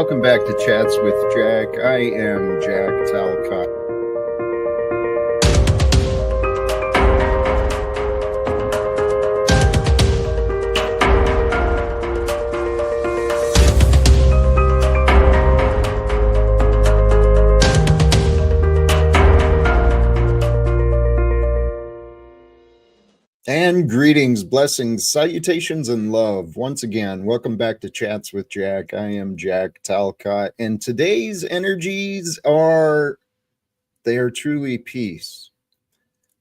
Welcome back to Chats with Jack. I am Jack Talcott. And greetings, blessings, salutations, and love. Once again, welcome back to Chats with Jack. I am Jack Talcott, and today's energies are truly peace.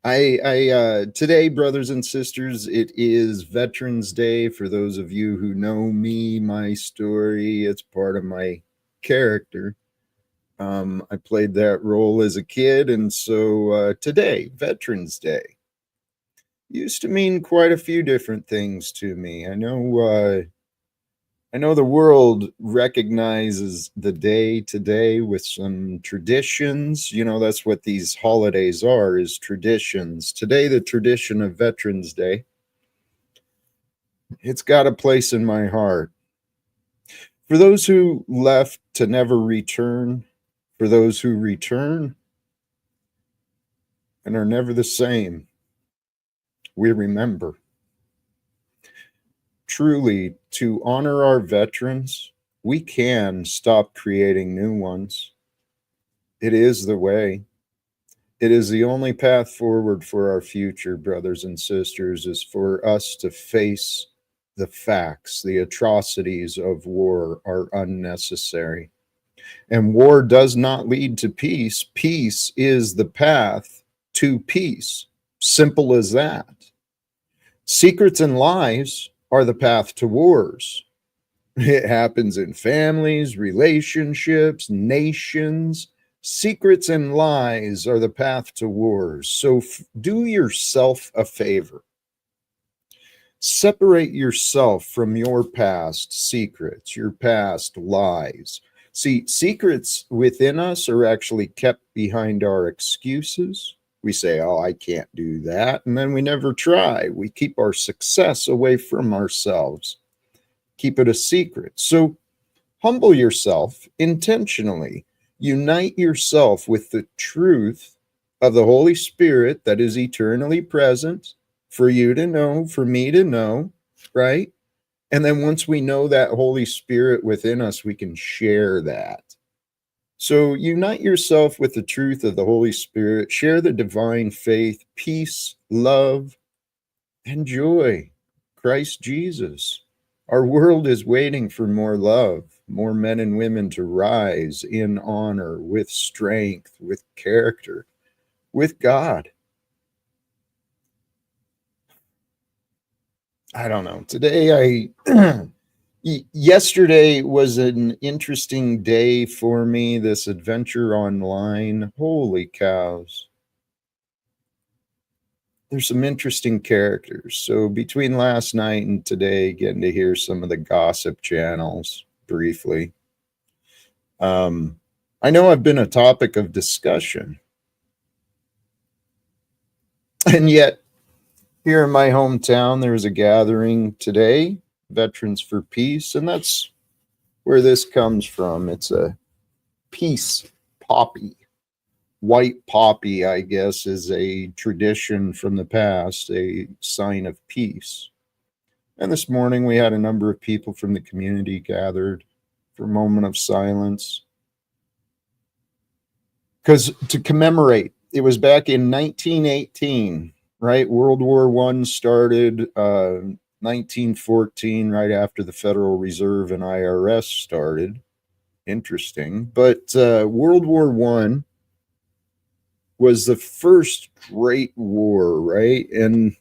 Today, brothers and sisters, it is Veterans Day. For those of you who know me, my story, it's part of my character. I played that role as a kid, and so today, Veterans Day, used to mean quite a few different things to me. I know the world recognizes the day today with some traditions. You know, that's what these holidays are, is traditions. Today, the tradition of Veterans Day, it's got a place in my heart. For those who left to never return, for those who return and are never the same, we remember. Truly, to honor our veterans, we can stop creating new ones. It is the way. It is the only path forward for our future, brothers and sisters, is for us to face the facts. The atrocities of war are unnecessary. And war does not lead to peace. Peace is the path to peace. Simple as that. Secrets and lies are the path to wars. It happens in families, relationships, nations. Secrets and lies are the path to wars. So do yourself a favor. Separate yourself from your past secrets, your past lies. See, secrets within us are actually kept behind our excuses. We say, oh, I can't do that. And then we never try. We keep our success away from ourselves. Keep it a secret. So humble yourself intentionally. Unite yourself with the truth of the Holy Spirit that is eternally present for you to know, for me to know, right? And then once we know that Holy Spirit within us, we can share that. So unite yourself with the truth of the Holy Spirit, share the divine faith, peace, love, and joy. Christ Jesus. Our world is waiting for more love, more men and women to rise in honor, with strength, with character, with God. I don't know. Today yesterday was an interesting day for me, this adventure online. Holy cows. There's some interesting characters. So between last night and today, getting to hear some of the gossip channels briefly. I know I've been a topic of discussion. And yet, here in my hometown, there was a gathering today, Veterans for Peace, and that's where this comes from. It's a peace poppy. White poppy, I guess, is a tradition from the past, a sign of peace. And this morning we had a number of people from the community gathered for a moment of silence. Because to commemorate, it was back in 1918, right? World War I started 1914, right after the Federal Reserve and IRS started. Interesting. But World War I was the first great war, right? And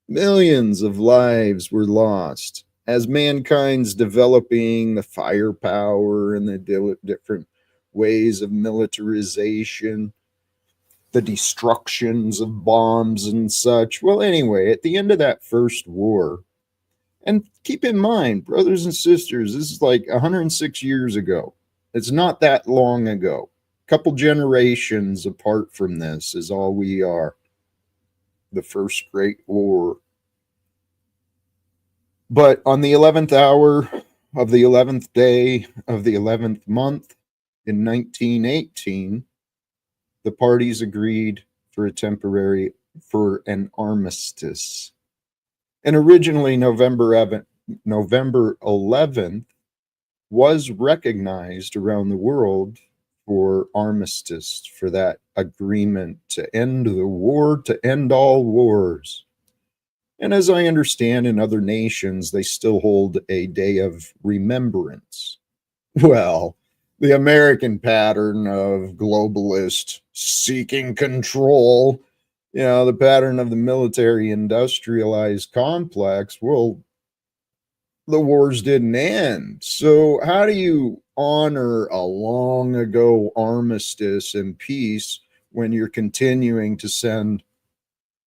millions of lives were lost as mankind's developing the firepower and the different ways of militarization, the destructions of bombs and such. Well, anyway, at the end of that first war, and keep in mind, brothers and sisters, this is like 106 years ago. It's not that long ago. A couple generations apart from this is all we are. The first great war. But on the 11th hour of the 11th day of the 11th month in 1918, the parties agreed for an armistice. And originally November 11th was recognized around the world for armistice, for that agreement to end the war, to end all wars. And as I understand, in other nations, they still hold a day of remembrance. Well, the American pattern of globalist seeking control, the pattern of the military industrialized complex, well, the wars didn't end. So how do you honor a long ago armistice and peace when you're continuing to send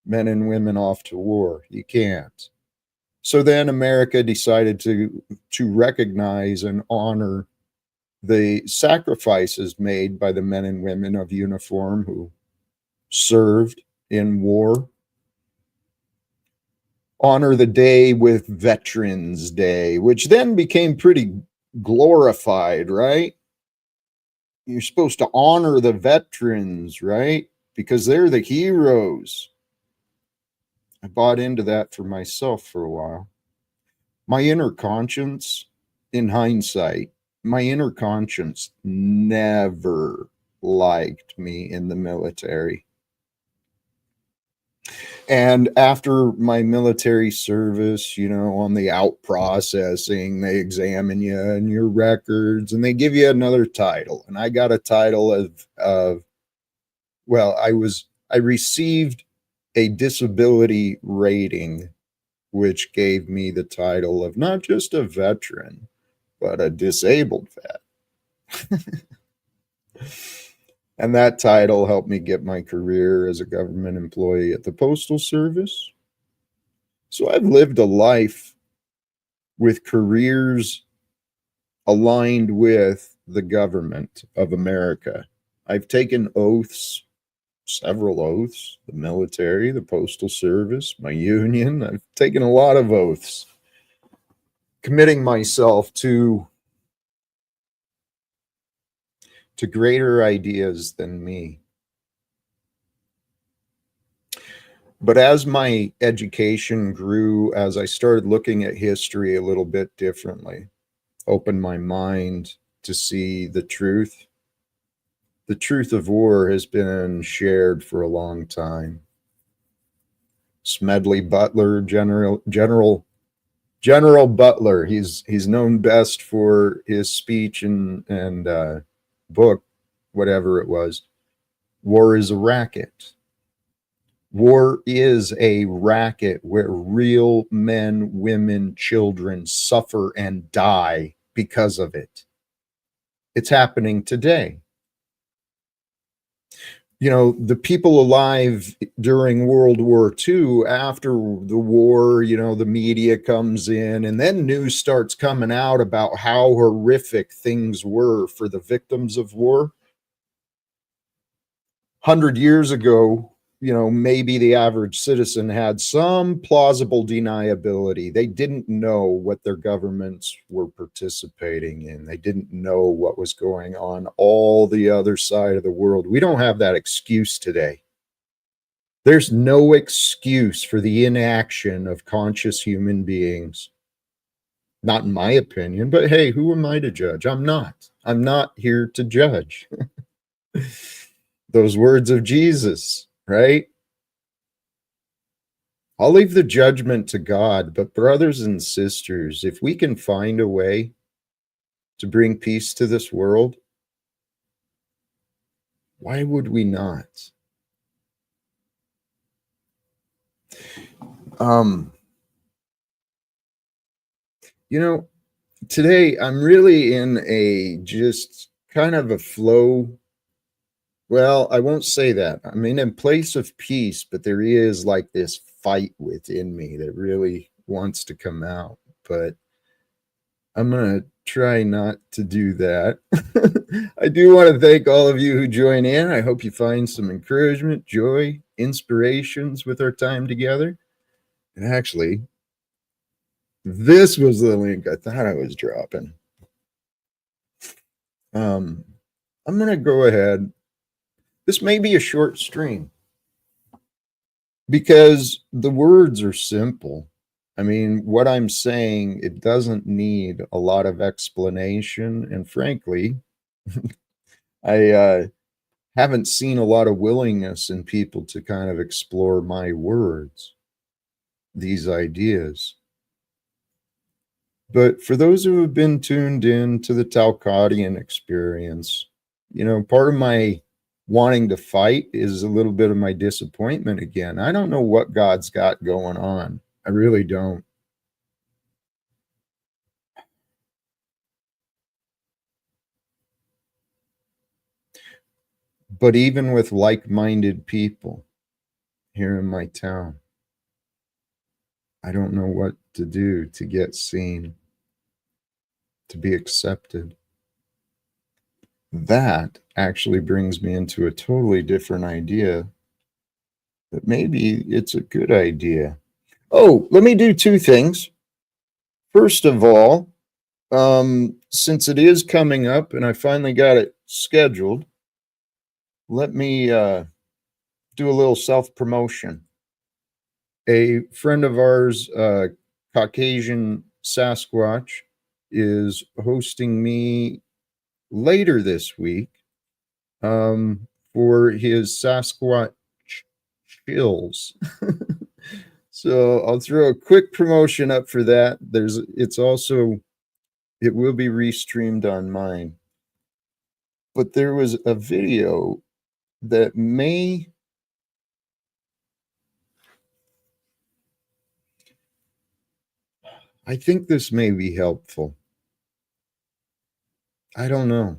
men and women off to war? You can't. So then America decided to recognize and honor the sacrifices made by the men and women of uniform who served in war. Honor the day with Veterans Day, which then became pretty glorified, right? You're supposed to honor the veterans, right? Because they're the heroes. I bought into that for myself for a while. My inner conscience, in hindsight, my inner conscience never liked me in the military. And after my military service, on the out processing, they examine you and your records and they give you another title. And I got a title I received a disability rating, which gave me the title of not just a veteran, but a disabled vet. And that title helped me get my career as a government employee at the Postal Service. So I've lived a life with careers aligned with the government of America. I've taken oaths, several oaths, the military, the Postal Service, my union. I've taken a lot of oaths, committing myself to greater ideas than me. But as my education grew, as I started looking at history a little bit differently, opened my mind to see the truth. The truth of war has been shared for a long time. Smedley Butler, General Butler, he's known best for his speech and book, whatever it was. War is a racket. War is a racket where real men, women, children suffer and die because of it. It's happening today. The people alive during World War II, after the war, the media comes in and then news starts coming out about how horrific things were for the victims of war. 100 years ago, maybe the average citizen had some plausible deniability. They didn't know what their governments were participating in. They didn't know what was going on all the other side of the world. We don't have that excuse today. There's no excuse for the inaction of conscious human beings. Not in my opinion, but hey, who am I to judge? I'm not here to judge. Those words of Jesus, right? I'll leave the judgment to God, but brothers and sisters, if we can find a way to bring peace to this world, why would we not? Today I'm really in a just kind of a flow. Well, I won't say that. I'm in a place of peace, but there is like this fight within me that really wants to come out. But I'm going to try not to do that. I do want to thank all of you who join in. I hope you find some encouragement, joy, inspirations with our time together. And actually, This was the link I thought I was dropping. I'm going to go ahead. This may be a short stream because the words are simple. I mean, what I'm saying, it doesn't need a lot of explanation. And frankly, I haven't seen a lot of willingness in people to kind of explore my words, these ideas. But for those who have been tuned in to the Talcottian experience, you know, part of my wanting to fight is a little bit of my disappointment again. I don't know what God's got going on. I really don't. But even with like-minded people here in my town, I don't know what to do to get seen, to be accepted. That actually brings me into a totally different idea that maybe it's a good idea. Oh, let me do two things. First of all, since it is coming up and I finally got it scheduled, let me do a little self-promotion. A friend of ours, Caucasian Sasquatch, is hosting me later this week for his Sasquatch chills. So I'll throw a quick promotion up for that. It will be restreamed on mine. But there was a video that I think this may be helpful. I don't know.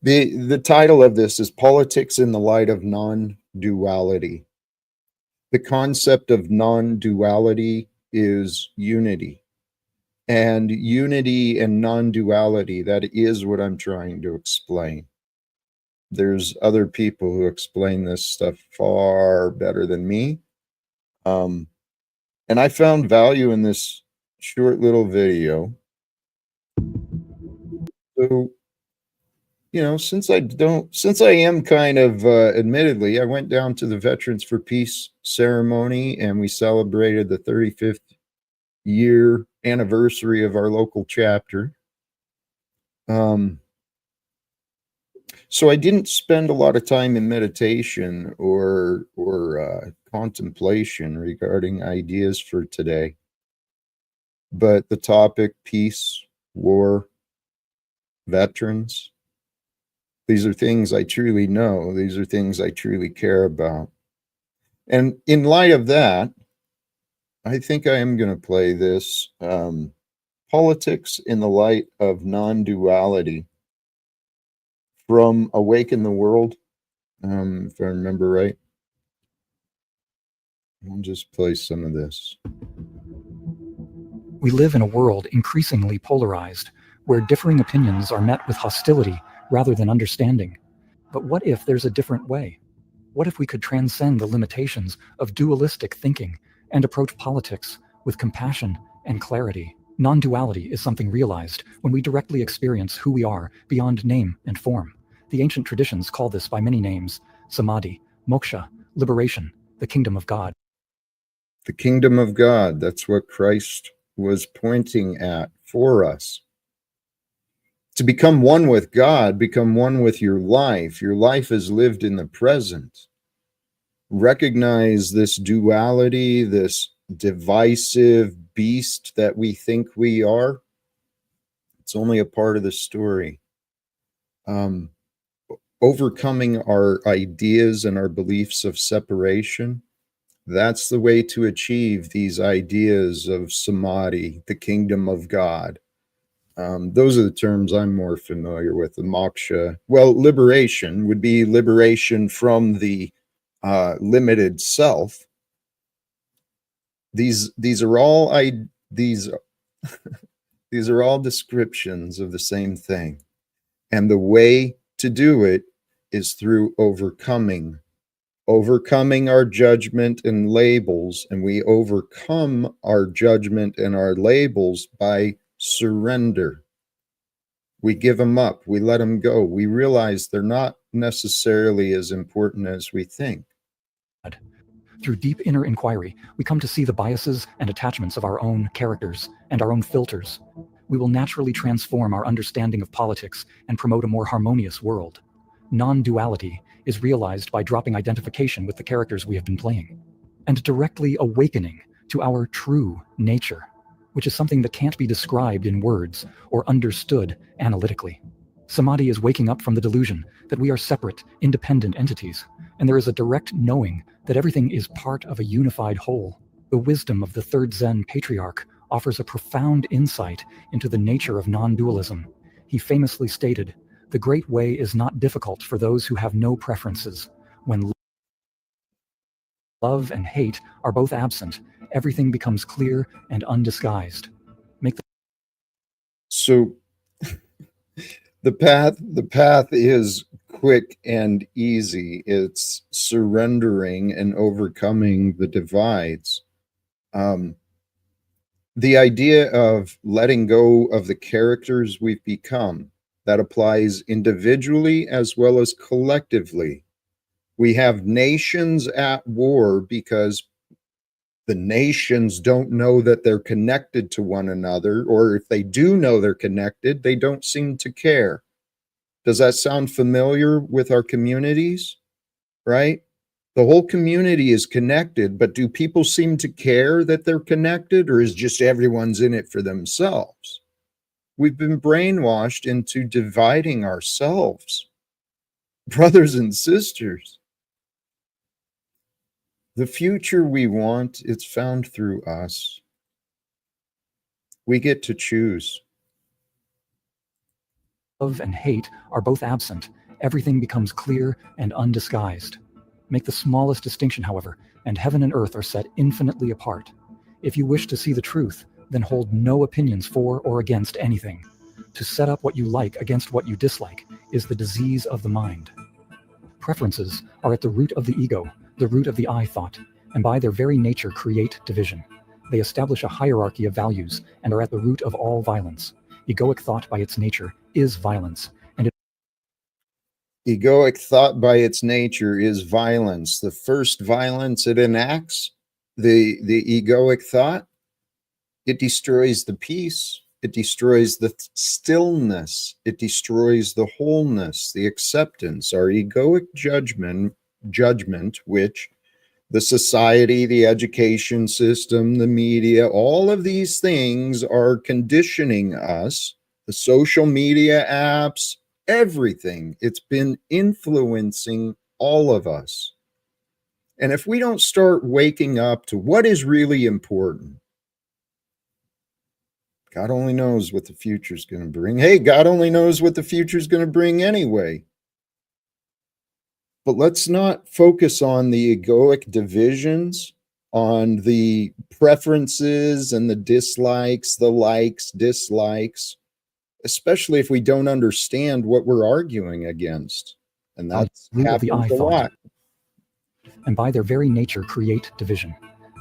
The title of this is Politics in the Light of Non-Duality. The concept of non-duality is unity. And unity and non-duality, that is what I'm trying to explain. There's other people who explain this stuff far better than me. And I found value in this short little video. So, you know, since I am kind of, admittedly, I went down to the Veterans for Peace ceremony and we celebrated the 35th year anniversary of our local chapter. So I didn't spend a lot of time in meditation or contemplation regarding ideas for today. But the topic, peace, war, veterans, these are things I truly know. These are things I truly care about. And in light of that, I think I am going to play this Politics in the Light of Non-Duality from Awaken the World, if I remember right. I'll just play some of this. We live in a world increasingly polarized, where differing opinions are met with hostility rather than understanding. But what if there's a different way? What if we could transcend the limitations of dualistic thinking and approach politics with compassion and clarity? Non-duality is something realized when we directly experience who we are beyond name and form. The ancient traditions call this by many names: samadhi, moksha, liberation, the kingdom of God. The kingdom of God, that's what Christ was pointing at for us. To become one with God, become one with your life. Your life is lived in the present. Recognize this duality, this divisive beast that we think we are. It's only a part of the story. Overcoming our ideas and our beliefs of separation, that's the way to achieve these ideas of samadhi, the kingdom of God. Those are the terms I'm more familiar with. The moksha, well, liberation would be liberation from the limited self. These are all these are all descriptions of the same thing, and the way to do it is through overcoming overcoming our judgment and labels, and we overcome our judgment and our labels by surrender. We give them up, we let them go. We realize they're not necessarily as important as we think. Through deep inner inquiry, we come to see the biases and attachments of our own characters and our own filters. We will naturally transform our understanding of politics and promote a more harmonious world. Non-duality is realized by dropping identification with the characters we have been playing, and directly awakening to our true nature, which is something that can't be described in words or understood analytically. Samadhi is waking up from the delusion that we are separate, independent entities, and there is a direct knowing that everything is part of a unified whole. The wisdom of the third Zen patriarch offers a profound insight into the nature of non-dualism. He famously stated, "The great way is not difficult for those who have no preferences. When love and hate are both absent, everything becomes clear and undisguised." So the path is quick and easy. It's surrendering and overcoming the divides. The idea of letting go of the characters we've become, that applies individually as well as collectively. We have nations at war because the nations don't know that they're connected to one another, or if they do know they're connected, they don't seem to care. Does that sound familiar with our communities? Right? The whole community is connected, but do people seem to care that they're connected, or is just everyone's in it for themselves? We've been brainwashed into dividing ourselves, brothers and sisters. The future we want, it's found through us. We get to choose. Love and hate are both absent, everything becomes clear and undisguised. Make the smallest distinction, however, and heaven and earth are set infinitely apart. If you wish to see the truth, then hold no opinions for or against anything. To set up what you like against what you dislike is the disease of the mind. Preferences are at the root of the ego, the root of the I thought, and by their very nature create division. They establish a hierarchy of values and are at the root of all violence. Egoic thought by its nature is violence, and Egoic thought by its nature is violence. The first violence it enacts, the egoic thought, it destroys the peace, it destroys the stillness, it destroys the wholeness, the acceptance, our egoic judgment, which the society, the education system, the media, all of these things are conditioning us, the social media apps, everything. It's been influencing all of us. And if we don't start waking up to what is really important, God only knows what the future's going to bring. Hey, God only knows what the future's going to bring anyway. But let's not focus on the egoic divisions, on the preferences and the dislikes, the likes, dislikes, especially if we don't understand what we're arguing against. And that's root of the I happens a thought, lot. and by their very nature create division.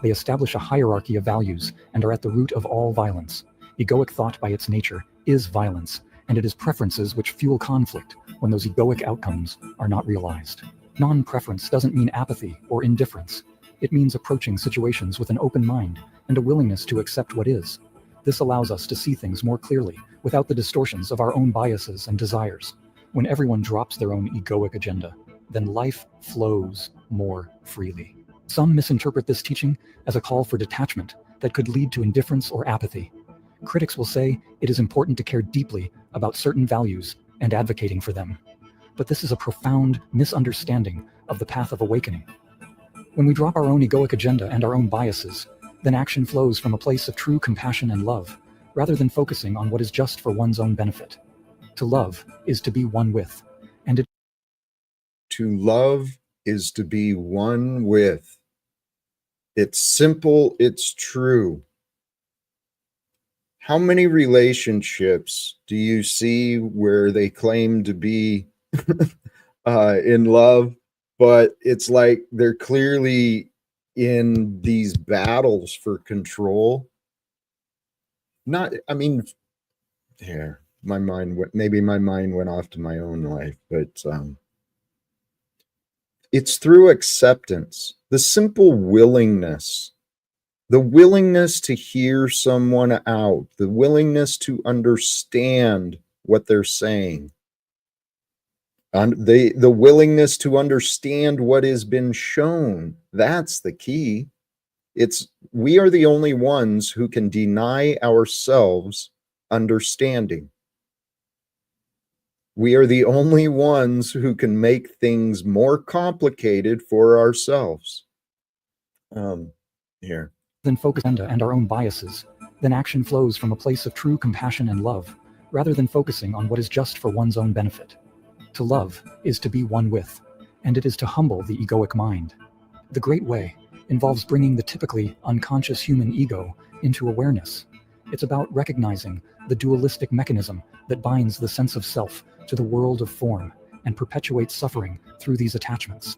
They establish a hierarchy of values and are at the root of all violence. Egoic thought by its nature is violence, and it is preferences which fuel conflict when those egoic outcomes are not realized. Non-preference doesn't mean apathy or indifference. It means approaching situations with an open mind and a willingness to accept what is. This allows us to see things more clearly without the distortions of our own biases and desires. When everyone drops their own egoic agenda, then life flows more freely. Some misinterpret this teaching as a call for detachment that could lead to indifference or apathy. Critics will say it is important to care deeply about certain values and advocating for them. But this is a profound misunderstanding of the path of awakening. When we drop our own egoic agenda and our own biases, then action flows from a place of true compassion and love, rather than focusing on what is just for one's own benefit. To love is to be one with, and To love is to be one with. It's simple, it's true. How many relationships do you see where they claim to be in love, but it's like they're clearly in these battles for control. Not, I mean, here, my mind went, maybe my mind went off to my own life, but it's through acceptance, the simple willingness, the willingness to hear someone out, the willingness to understand what they're saying, and the willingness to understand what has been shown. That's the key. It's we are the only ones who can deny ourselves understanding. We are the only ones who can make things more complicated for ourselves. Here. Then focus on and our own biases. Then action flows from a place of true compassion and love, rather than focusing on what is just for one's own benefit. To love is to be one with, and it is to humble the egoic mind. The Great Way involves bringing the typically unconscious human ego into awareness. It's about recognizing the dualistic mechanism that binds the sense of self to the world of form and perpetuates suffering through these attachments.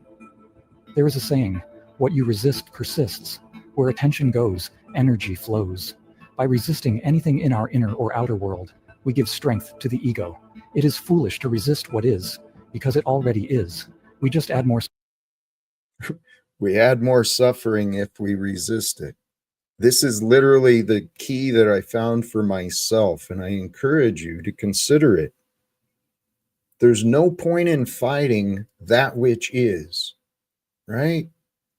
There is a saying, what you resist persists. Where attention goes, energy flows. By resisting anything in our inner or outer world, we give strength to the ego. It is foolish to resist what is, because it already is. We just add more. We add more suffering if we resist it. This is literally the key that I found for myself, and I encourage you to consider it. There's no point in fighting that which is, right?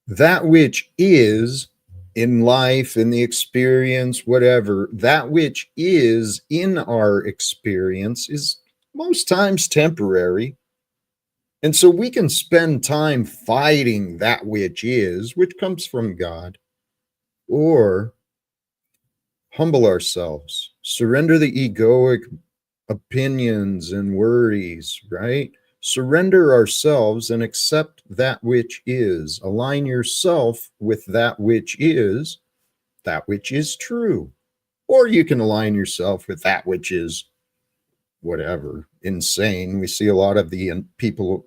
That which is in life, in the experience, whatever, that which is in our experience is most times temporary. And so we can spend time fighting that which is, which comes from God, or humble ourselves, surrender the egoic opinions and worries, right? Surrender ourselves and accept that which is. Align yourself with that which is true. Or you can align yourself with that which is whatever, insane. We see a lot of the people.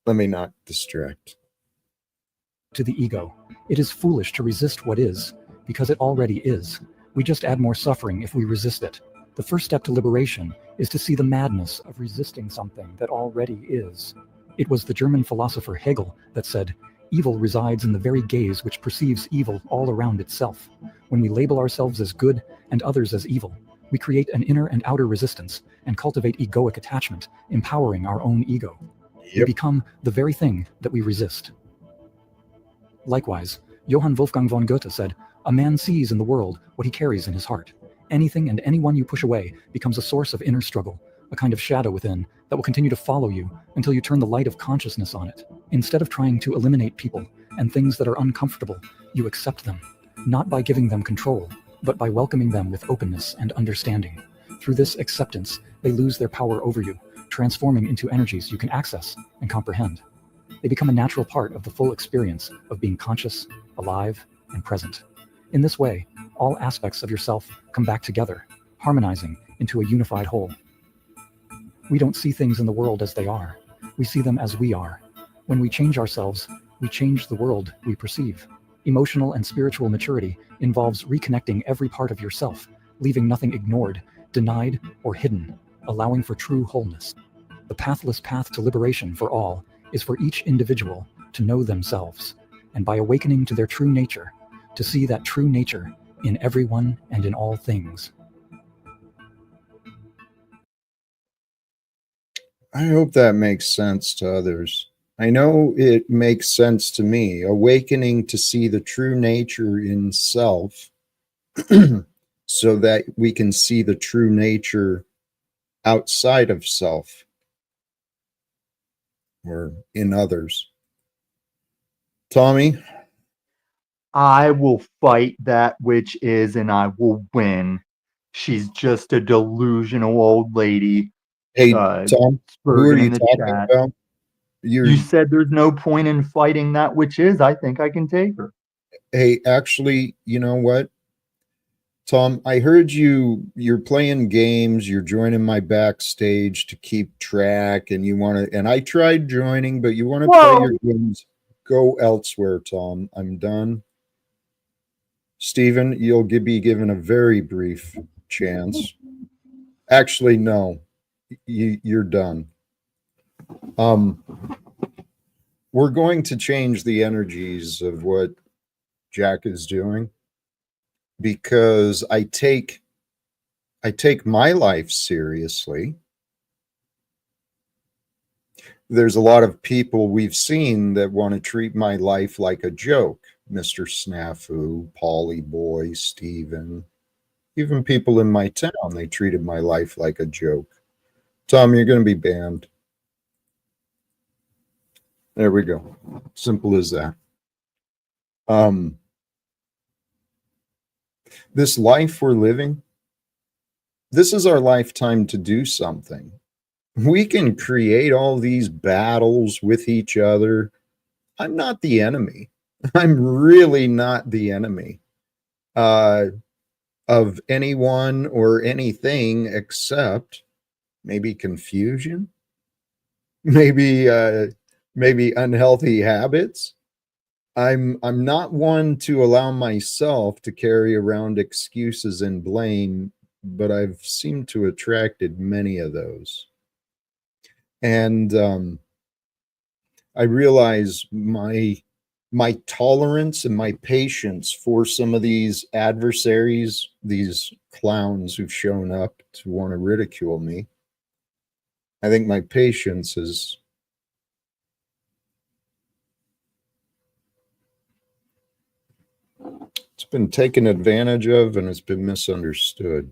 Let me not distract. To the ego. It is foolish to resist what is, because it already is. We just add more suffering if we resist it. The first step to liberation is to see the madness of resisting something that already is. It was the German philosopher Hegel that said, evil resides in the very gaze which perceives evil all around itself. When we label ourselves as good and others as evil, we create an inner and outer resistance and cultivate egoic attachment, empowering our own ego. We become the very thing that we resist. Likewise, Johann Wolfgang von Goethe said, a man sees in the world what he carries in his heart. Anything and anyone you push away becomes a source of inner struggle, a kind of shadow within that will continue to follow you until you turn the light of consciousness on it. Instead of trying to eliminate people and things that are uncomfortable, you accept them, not by giving them control, but by welcoming them with openness and understanding. Through this acceptance, they lose their power over you, transforming into energies you can access and comprehend. They become a natural part of the full experience of being conscious, alive, and present. In this way, all aspects of yourself come back together, harmonizing into a unified whole. We don't see things in the world as they are. We see them as we are. When we change ourselves, we change the world we perceive. Emotional and spiritual maturity involves reconnecting every part of yourself, leaving nothing ignored, denied, or hidden, allowing for true wholeness. The pathless path to liberation for all is for each individual to know themselves, and by awakening to their true nature, to see that true nature in everyone and in all things. I hope that makes sense to others. I know it makes sense to me. Awakening to see the true nature in self so that we can see the true nature outside of self or in others. Tommy? I will fight that which is and I will win. She's just a delusional old lady. Hey, Tom, who are Spurgeon you in the talking chat. about? You said there's no point in fighting that which is. I think I can take her. Hey, actually, you know what? Tom, I heard you're playing games, you're joining my backstage to keep track, and you want to, and I tried joining, but you want to play your games. Go elsewhere, Tom. I'm done. Stephen, you'll be given a very brief chance. Actually, no. You're done. We're going to change the energies of what Jack is doing because I take my life seriously. There's a lot of people we've seen that want to treat my life like a joke. Mr. Snafu, Polly Boy, Steven, even people in my town, they treated my life like a joke. Tom, you're going to be banned. There we go. Simple as that. This life we're living, this is our lifetime to do something. We can create all these battles with each other. I'm not the enemy. I'm really not the enemy of anyone or anything except maybe confusion, maybe unhealthy habits. I'm not one to allow myself to carry around excuses and blame, but I've seemed to attracted many of those. And I realize my tolerance and my patience for some of these adversaries, these clowns who've shown up to want to ridicule me. I think my patience is it's been taken advantage of and it's been misunderstood.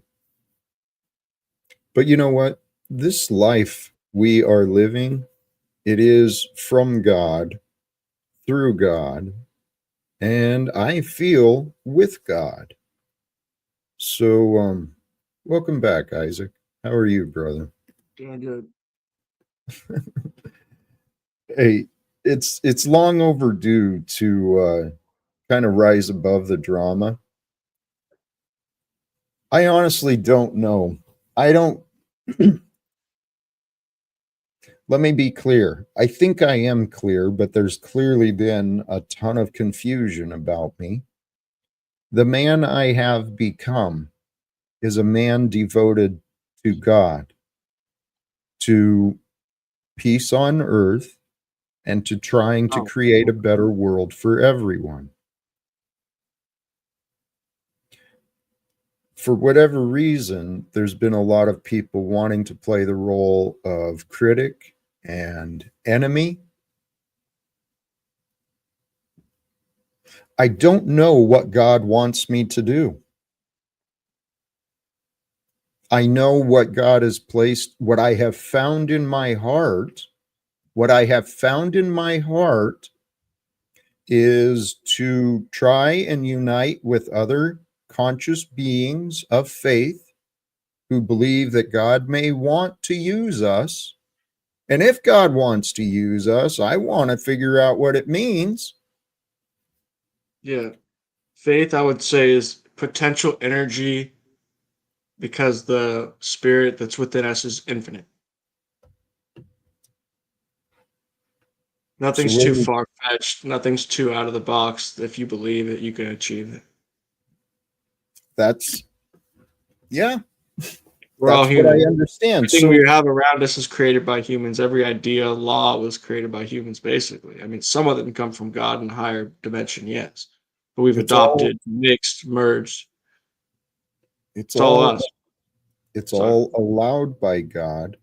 But you know what? This life we are living, it is from God, through God, and I feel with God. So, welcome back, Isaac. How are you, brother? Doing good. Hey, it's long overdue to kind of rise above the drama. I honestly don't know. I don't. Let me be clear. I think I am clear, but there's clearly been a ton of confusion about me. The man I have become is a man devoted to God, to peace on earth, and to trying to create a better world for everyone. For whatever reason, there's been a lot of people wanting to play the role of critic and enemy. I don't know what God wants me to do. I know what God has placed, what I have found in my heart. What I have found in my heart is to try and unite with other conscious beings of faith who believe that God may want to use us. And if God wants to use us, I want to figure out what it means. Yeah. Faith, I would say, is potential energy because the spirit that's within us is infinite. Nothing's So too far-fetched. Nothing's too out of the box. If you believe it, you can achieve it. that's, yeah, We're all that's what I human. understand. Everything So we have around us is created by humans. Every idea, law was created by humans, basically. I mean, some of them come from God in a higher dimension, yes. But we've it's all, adopted, mixed, merged. it's It's all all, us. it's Sorry. all allowed by God.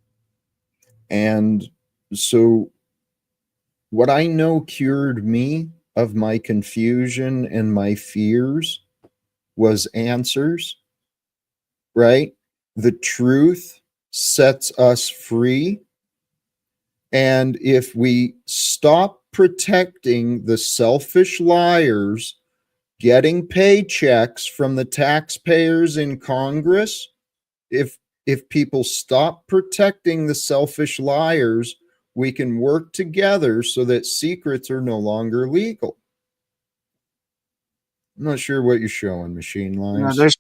And so what I know cured me of my confusion and my fears was answers, right? The truth sets us free. And if we stop protecting the selfish liars getting paychecks from the taxpayers in Congress, if people stop protecting the selfish liars, we can work together so that secrets are no longer legal. I'm not sure what you're showing, Machine Yeah, Lies. there's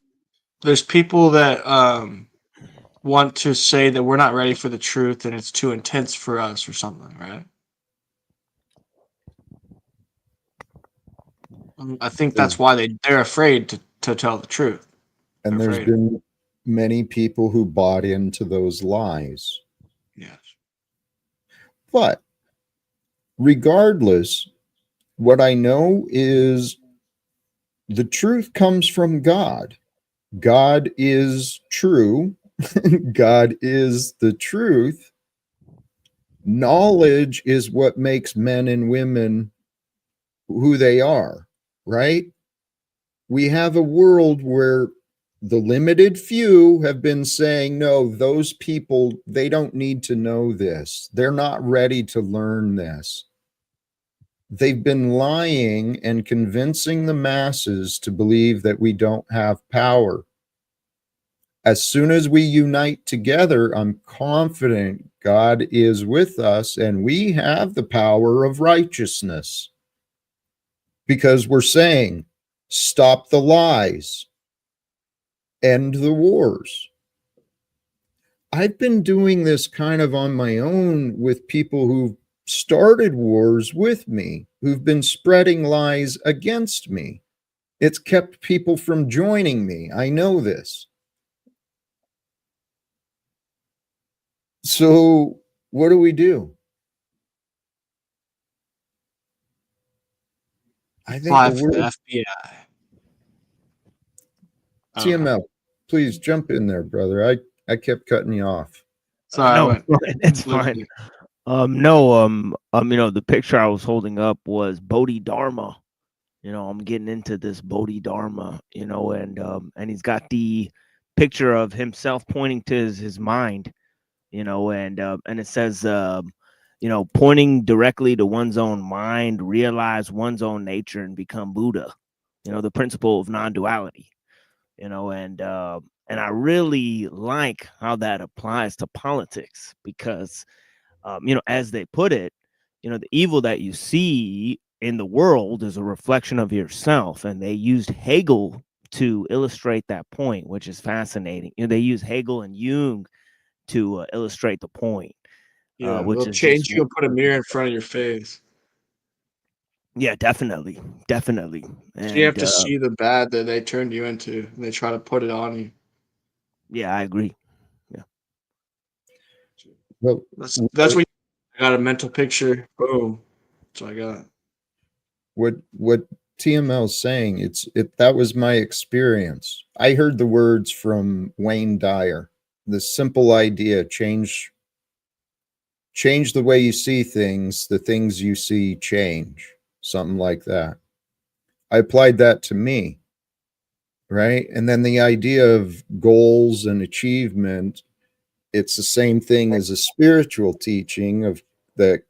there's people that want to say that we're not ready for the truth and it's too intense for us or something, right? I think that's why they're afraid to tell the truth. And They're there's afraid. been many people who bought into those lies. Yes. But regardless, what I know is the truth comes from God. God is true. God is the truth. Knowledge is what makes men and women who they are, right? We have a world where the limited few have been saying, no, those people, they don't need to know this. They're not ready to learn this. They've been lying and convincing the masses to believe that we don't have power. As soon as we unite together, I'm confident God is with us and we have the power of righteousness because we're saying, stop the lies, end the wars. I've been doing this kind of on my own with people who've started wars with me, who've been spreading lies against me. It's kept people from joining me. I know this. So what do we do? I think Apply the for the word FBI. I don't know. TML, please jump in there, brother. I kept cutting you off. Sorry, I No, went. it's fine. The picture I was holding up was Bodhidharma. I'm getting into this Bodhidharma, and he's got the picture of himself pointing to his mind, and it says, pointing directly to one's own mind, realize one's own nature and become Buddha, the principle of non-duality, and I really like how that applies to politics because, as they put it, the evil that you see in the world is a reflection of yourself. And they used Hegel to illustrate that point, which is fascinating. They use Hegel and Jung to illustrate the point, Yeah, which they'll is change just, you and put a mirror in front of your face. yeah, definitely. So you have And to see the bad that they turned you into, and they try to put it on you. yeah, I agree. Well, That's what I got a mental picture. Boom. That's what I got. what TML is saying, that was my experience. I heard the words from Wayne Dyer. The simple idea, change the way you see things, the things you see change, something like that. I applied that to me, right? And then the idea of goals and achievement, it's the same thing as a spiritual teaching of that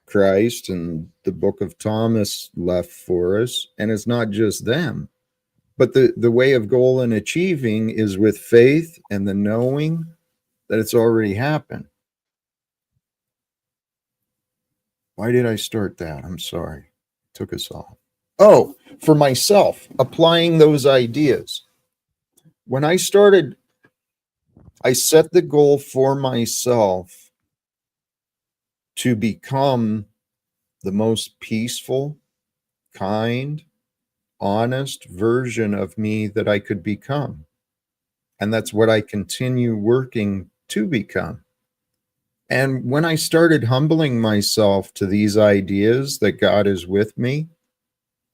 Christ and the book of Thomas left for us. And it's not just them, but the way of goal and achieving is with faith and the knowing that it's already happened. Why did I start that? I'm sorry. Took us off. Oh, for myself, applying those ideas. When I started, I set the goal for myself to become the most peaceful, kind, honest version of me that I could become. And that's what I continue working to become. And when I started humbling myself to these ideas that God is with me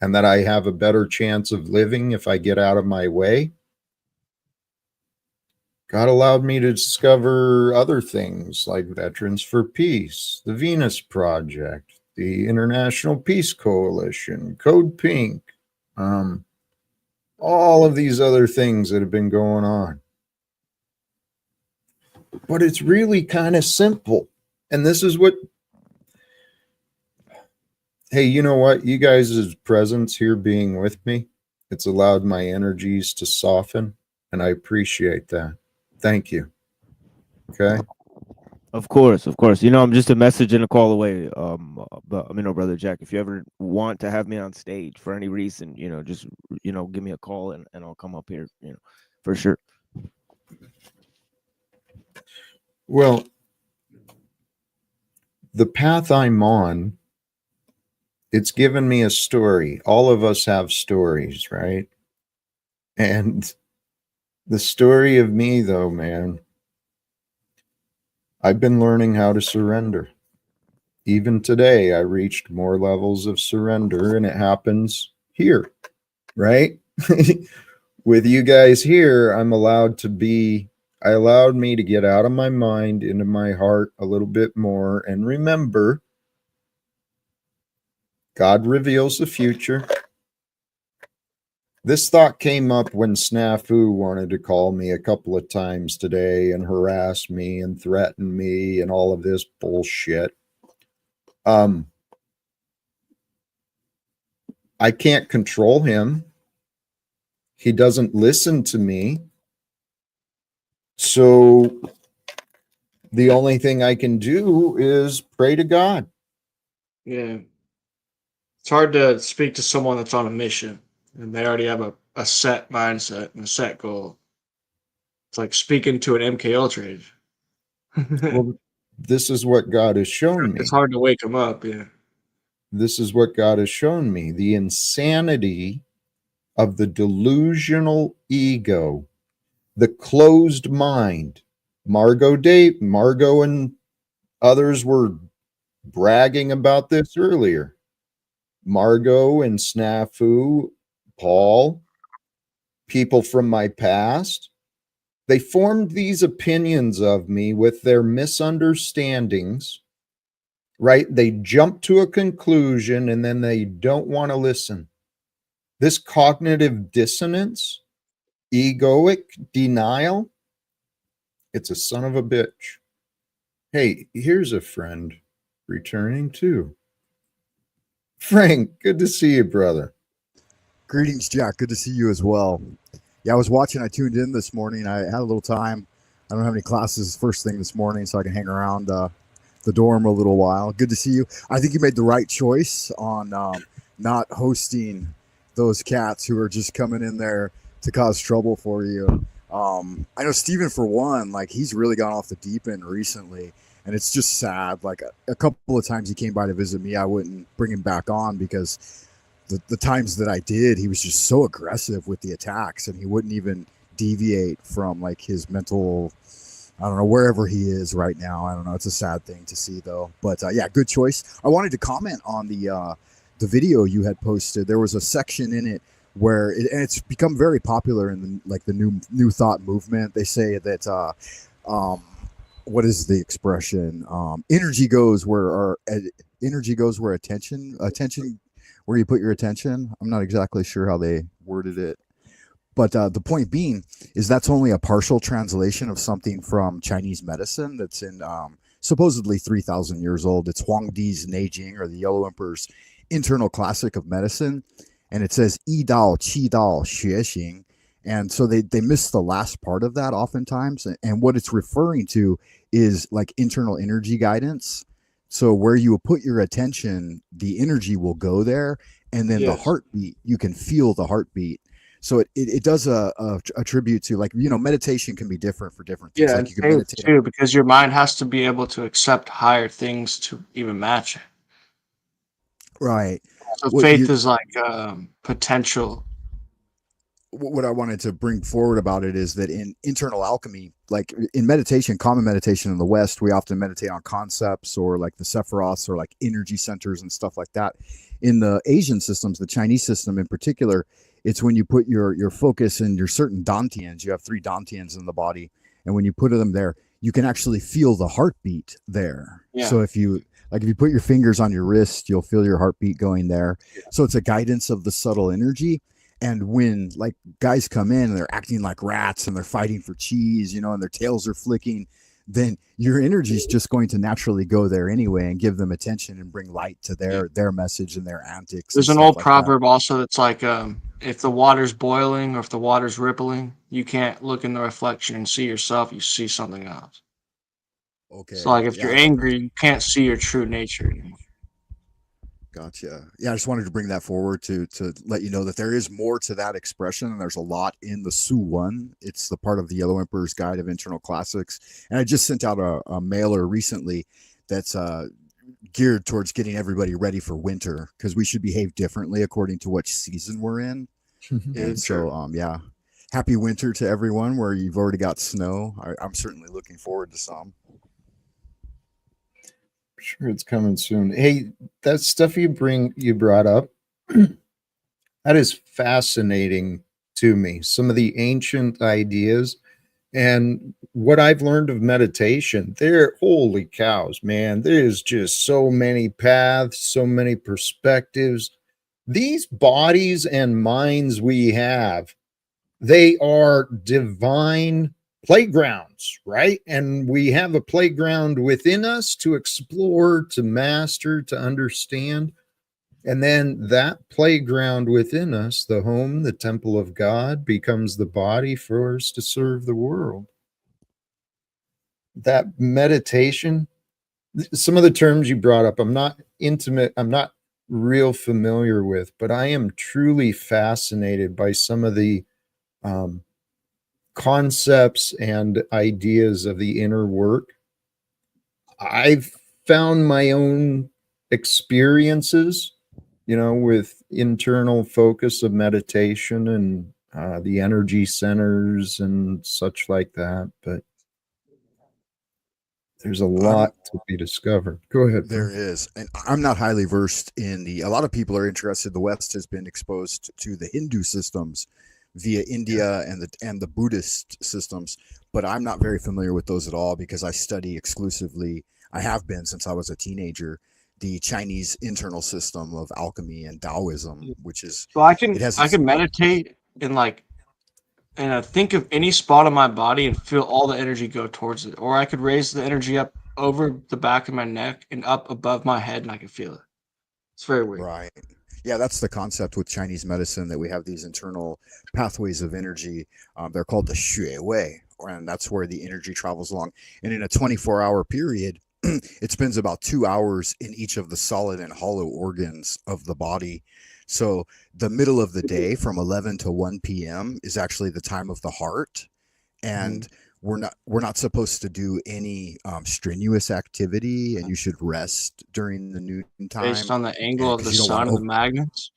and that I have a better chance of living if I get out of my way, God allowed me to discover other things like Veterans for Peace, the Venus Project, the International Peace Coalition, Code Pink, all of these other things that have been going on. But it's really kind of simple. And this is what, hey, you know what? You guys' presence here being with me, it's allowed my energies to soften, and I appreciate that. Thank you. Okay. Of course. I'm just a message and a call away. But Brother Jack, if you ever want to have me on stage for any reason, just give me a call and I'll come up here, for sure. Well, the path I'm on, it's given me a story. All of us have stories, right? And the story of me, though, man, I've been learning how to surrender. Even today, I reached more levels of surrender, and it happens here, right? With you guys here, I allowed me to get out of my mind into my heart a little bit more and remember God reveals the future. This thought came up when Snafu wanted to call me a couple of times today and harass me and threaten me and all of this bullshit. I can't control him. He doesn't listen to me. So the only thing I can do is pray to God. Yeah. It's hard to speak to someone that's on a mission and they already have a set mindset and a set goal. It's like speaking to an MK Ultra agent. Well, this is what God has shown It's me. hard to wake them up. Yeah. This is what God has shown me. The insanity of the delusional ego, the closed mind. Margot and others were bragging about this earlier. Margot and Snafu, Paul, people from my past, they formed these opinions of me with their misunderstandings, right? They jump to a conclusion and then they don't want to listen. This cognitive dissonance, egoic denial, it's a son of a bitch. Hey, here's a friend returning too. Frank, good to see you, brother. Greetings, Jack. Good to see you as well. Yeah, I was watching. I tuned in this morning. I had a little time. I don't have any classes first thing this morning, so I can hang around the dorm a little while. Good to see you. I think you made the right choice on not hosting those cats who are just coming in there to cause trouble for you. I know Steven, for one, like he's really gone off the deep end recently, and it's just sad. Like a couple of times he came by to visit me, I wouldn't bring him back on because the times that I did, he was just so aggressive with the attacks, and he wouldn't even deviate from like his mental, I don't know, wherever he is right now. I don't know. It's a sad thing to see though, but yeah, good choice. I wanted to comment on the video you had posted. There was a section in it where and it's become very popular in the new thought movement. They say that what is the expression? Energy goes where attention where you put your attention. I'm not exactly sure how they worded it, but the point being is that's only a partial translation of something from Chinese medicine that's in supposedly 3,000 years old. It's Huangdi's Neijing, or the Yellow Emperor's internal classic of medicine, and it says Yi Dao, Qi Dao, Xue Xing. And so they miss the last part of that oftentimes. And what it's referring to is like internal energy guidance. So where you put your attention, the energy will go there. And then the heartbeat, you can feel the heartbeat. So it does a tribute to, like, you know, meditation can be different for different things. Yeah, Like and you can faith meditate. too, because your mind has to be able to accept higher things to even match it. Right. So What faith you is like potential. what I wanted to bring forward about it is that in internal alchemy, like in meditation, common meditation in the West, we often meditate on concepts or like the Sephiroths or like energy centers and stuff like that. In the Asian systems, the Chinese system in particular, it's when you put your focus in your certain dantians. You have 3 dantians in the body, and when you put them there, you can actually feel the heartbeat there. Yeah. So if you put your fingers on your wrist, you'll feel your heartbeat going there. So it's a guidance of the subtle energy. And when like guys come in and they're acting like rats and they're fighting for cheese, you know, and their tails are flicking, then your energy is just going to naturally go there anyway and give them attention and bring light to their message and their antics. There's and an stuff old like proverb also that's like, if the water's boiling or if the water's rippling, you can't look in the reflection and see yourself. You see something else. that. So Okay. like if you're Yeah. angry, you can't see your true nature anymore. Gotcha. Yeah, I just wanted to bring that forward to let you know that there is more to that expression, and there's a lot in the Su One. It's the part of the Yellow Emperor's Guide of Internal Classics, and I just sent out a mailer recently that's geared towards getting everybody ready for winter, because we should behave differently according to which season we're in. And so, yeah, happy winter to everyone where you've already got snow. I'm certainly looking forward to some. Sure, it's coming soon. Hey, that stuff you brought up, that is fascinating to me. Some of the ancient ideas and what I've learned of meditation. There, holy cows, man! There's just so many paths, so many perspectives. These bodies and minds we have, they are divine playgrounds, right? And we have a playground within us to explore, to master, to understand. And then that playground within us, the home, the temple of God, becomes the body for us to serve the world. That meditation, some of the terms you brought up, I'm not real familiar with, but I am truly fascinated by some of the concepts and ideas of the inner work. I've found my own experiences, with internal focus of meditation and the energy centers and such like that. But there's a lot to be discovered. Go ahead. There is. And I'm not highly versed in a lot of people are interested. The West has been exposed to the Hindu systems via India and the Buddhist systems, but I'm not very familiar with those at all because I study exclusively, I have been since I was a teenager, the Chinese internal system of alchemy and Taoism, which is So I can meditate and think of any spot on my body and feel all the energy go towards it, or I could raise the energy up over the back of my neck and up above my head, and I can feel it. It's very weird. Right. Yeah, that's the concept with Chinese medicine, that we have these internal pathways of energy. They're called the Xue Wei, and that's where the energy travels along. And in a 24-hour period, it spends about 2 hours in each of the solid and hollow organs of the body. So the middle of the day from 11 to 1 p.m. is actually the time of the heart. And we're not supposed to do any strenuous activity, and you should rest during the noon time. Based on the angle of the sun and the magnets?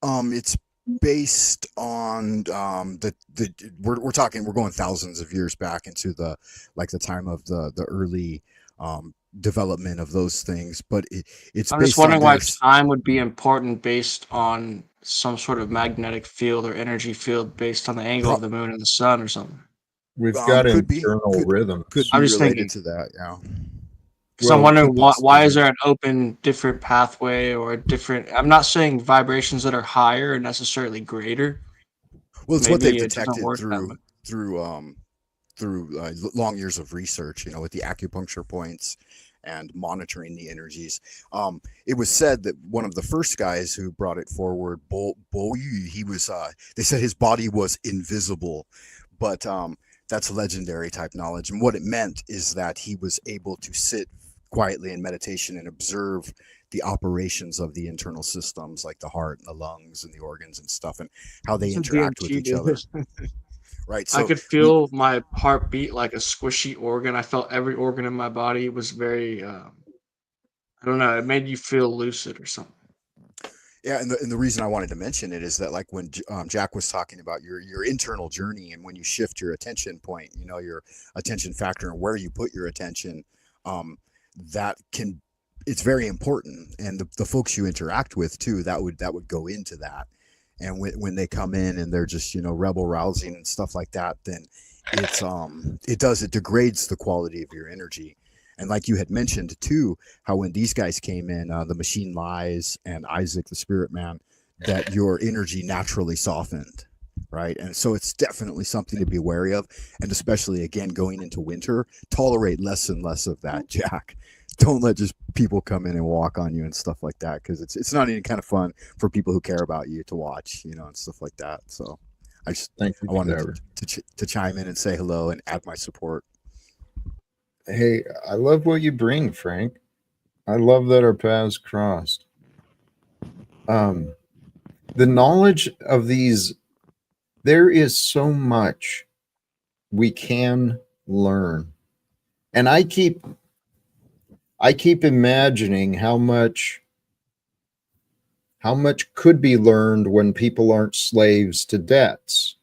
It's based on we're going thousands of years back into the time of the early development of those things, but it's I'm just wondering why time would be important based on some sort of magnetic field or energy field based on the angle of the moon and the sun or something. We've got internal rhythm. I'm just related thinking to that, yeah. Because I'm wondering why is there an open different pathway or a different, I'm not saying vibrations that are higher are necessarily greater. Well, it's what they've detected through long years of research, with the acupuncture points and monitoring the energies. It was said that one of the first guys who brought it forward, Bo Yu, he was, they said his body was invisible, but that's legendary type knowledge. And what it meant is that he was able to sit quietly in meditation and observe the operations of the internal systems, like the heart and the lungs and the organs and stuff, and how they interact with each other. Right. So I could feel my heart beat like a squishy organ. I felt every organ in my body was very, I don't know, it made you feel lucid or something. Yeah, and the reason I wanted to mention it is that, like, when Jack was talking about your internal journey, and when you shift your attention point, your attention factor and where you put your attention, it's very important. And the folks you interact with too, that would go into that. And when they come in and they're just rebel rousing and stuff like that, then it degrades the quality of your energy. And like you had mentioned too, how when these guys came in, the Machine Lies and Isaac the Spirit Man, that your energy naturally softened, right? And so it's definitely something to be wary of, and especially again going into winter, tolerate less and less of that, Jack. Don't let just people come in and walk on you and stuff like that, because it's not any kind of fun for people who care about you to watch, and stuff like that. So I wanted to chime in and say hello and add my support. Hey, I love what you bring, Frank. I love that our paths crossed. The knowledge of these, there is so much we can learn. And I keep imagining how much could be learned when people aren't slaves to debts,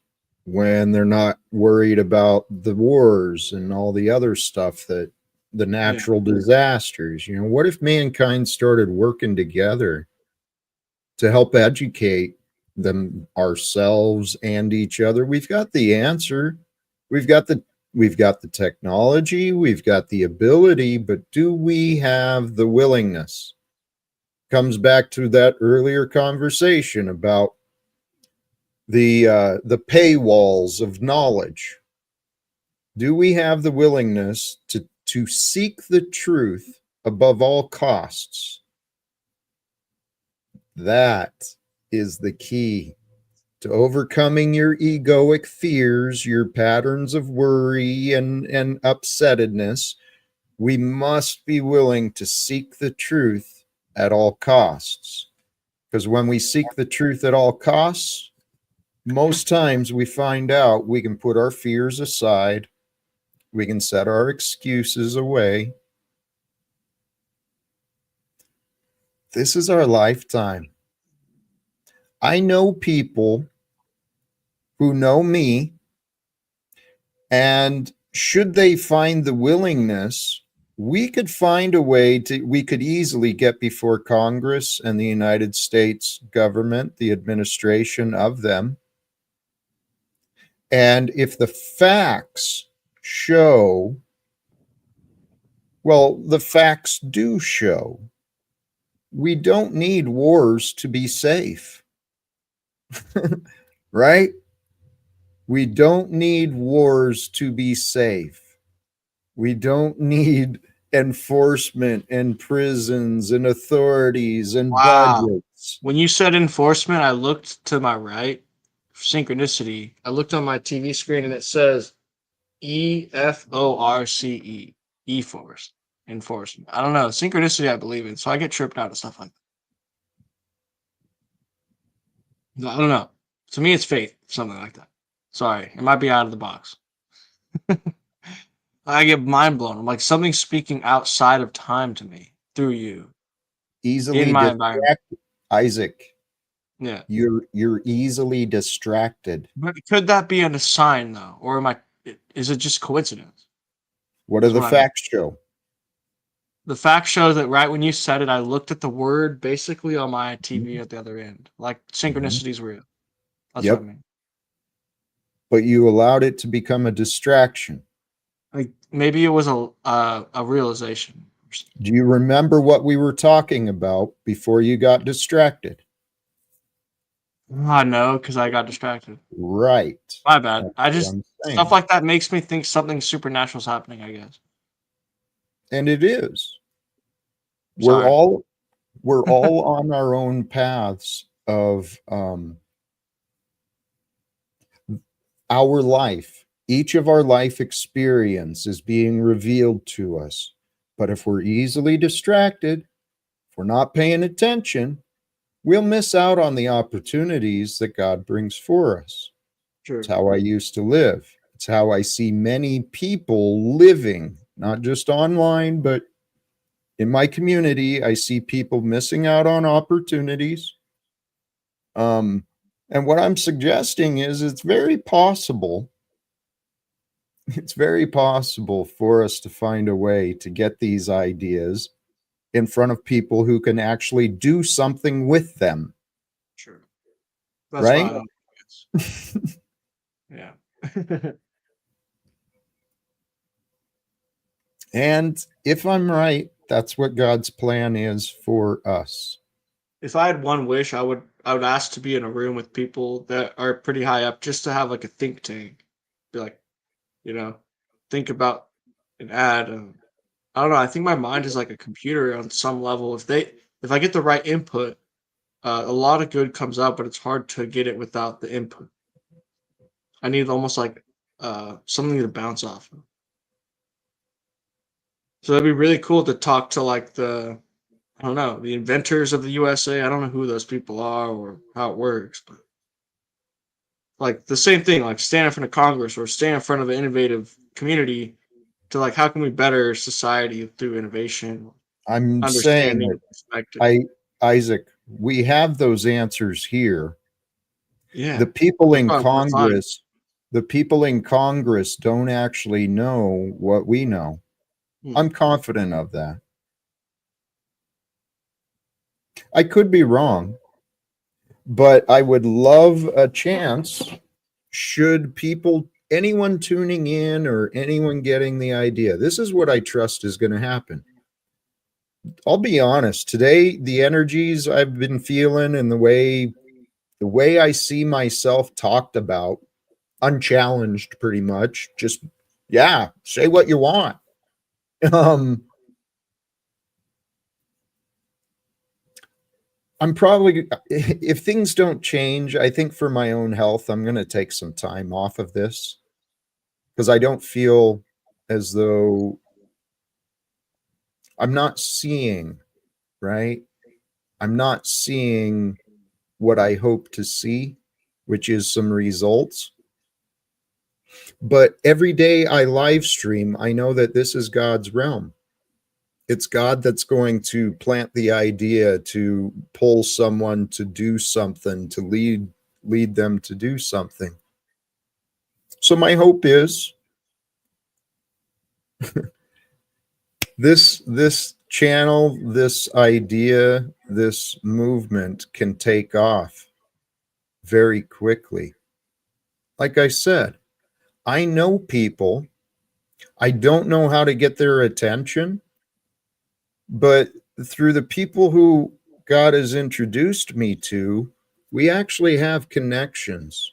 when they're not worried about the wars and all the other stuff, that the natural disasters. You know, what if mankind started working together to help educate them, ourselves and each other? We've got the answer. We've got the technology, we've got the ability, but do we have the willingness? Comes back to that earlier conversation about the paywalls of knowledge. Do we have the willingness to seek the truth above all costs? That is the key to overcoming your egoic fears, your patterns of worry and upsettedness. We must be willing to seek the truth at all costs. Because when we seek the truth at all costs, most times we find out we can put our fears aside, we can set our excuses away. This is our lifetime. I know people who know me, and should they find the willingness, we could find a way we could easily get before Congress and the United States government, the administration of them. And if the facts show, well, the facts do show, we don't need wars to be safe, right? We don't need wars to be safe. We don't need enforcement and prisons and authorities and budgets. When you said enforcement, I looked to my right, synchronicity. I looked on my TV screen and it says EFORCE, E-Force, enforcement. I don't know. Synchronicity I believe in, so I get tripped out of stuff like that. I don't know. To me, it's faith, something like that. Sorry, it might be out of the box. I get mind blown. I'm like, something's speaking outside of time to me through you. Easily in my environment. distracted. Isaac, Yeah. you're easily distracted. But could that be a sign though? Or is it just coincidence? What do That's the what I mean. facts show? The fact shows that right when you said it, I looked at the word basically on my TV at the other end. Like synchronicity is real. That's Yep. what I mean. But you allowed it to become a distraction. Like maybe it was a realization. Do you remember what we were talking about before you got distracted? I know because I got distracted. Right. My bad. That's I what just I'm saying. stuff like that makes me think something supernatural is happening, I guess. And it is. Sorry. We're all on our own paths of our life. Each of our life experience is being revealed to us. But if we're easily distracted, if we're not paying attention, we'll miss out on the opportunities that God brings for us. True. It's how I used to live. It's how I see many people living, not just online, but in my community. I see people missing out on opportunities. And what I'm suggesting is it's very possible for us to find a way to get these ideas in front of people who can actually do something with them. True. That's right? why I don't yeah. And if I'm right, that's what God's plan is for us. If I had one wish, I would ask to be in a room with people that are pretty high up, just to have like a think tank. Be like, think about an ad. I don't know. I think my mind is like a computer on some level. If I get the right input, a lot of good comes out, but it's hard to get it without the input. I need almost like something to bounce off of. So that'd be really cool to talk to like the I don't know, the inventors of the USA. I don't know who those people are or how it works, but like the same thing, like stand in front of Congress or stand in front of an innovative community to like how can we better society through innovation, I'm saying understanding, that perspective. I Isaac, we have those answers here. Yeah, The people that's in what I'm trying to find. Congress don't actually know what we know. Hmm. I'm confident of that. I could be wrong, but I would love a chance should people, anyone tuning in or anyone getting the idea. This is what I trust is going to happen. I'll be honest, today the energies I've been feeling and the way I see myself talked about, unchallenged pretty much, just yeah, say what you want. Um I'm probably, if things don't change, I think for my own health, I'm going to take some time off of this because I don't feel as though I'm not seeing, right? I'm not seeing what I hope to see, which is some results. But every day I live stream, I know that this is God's realm. It's God that's going to plant the idea to pull someone to do something, to lead them to do something. So my hope is this channel, this idea, this movement can take off very quickly. Like I said, I know people. I don't know how to get their attention, but through the people who God has introduced me to, we actually have connections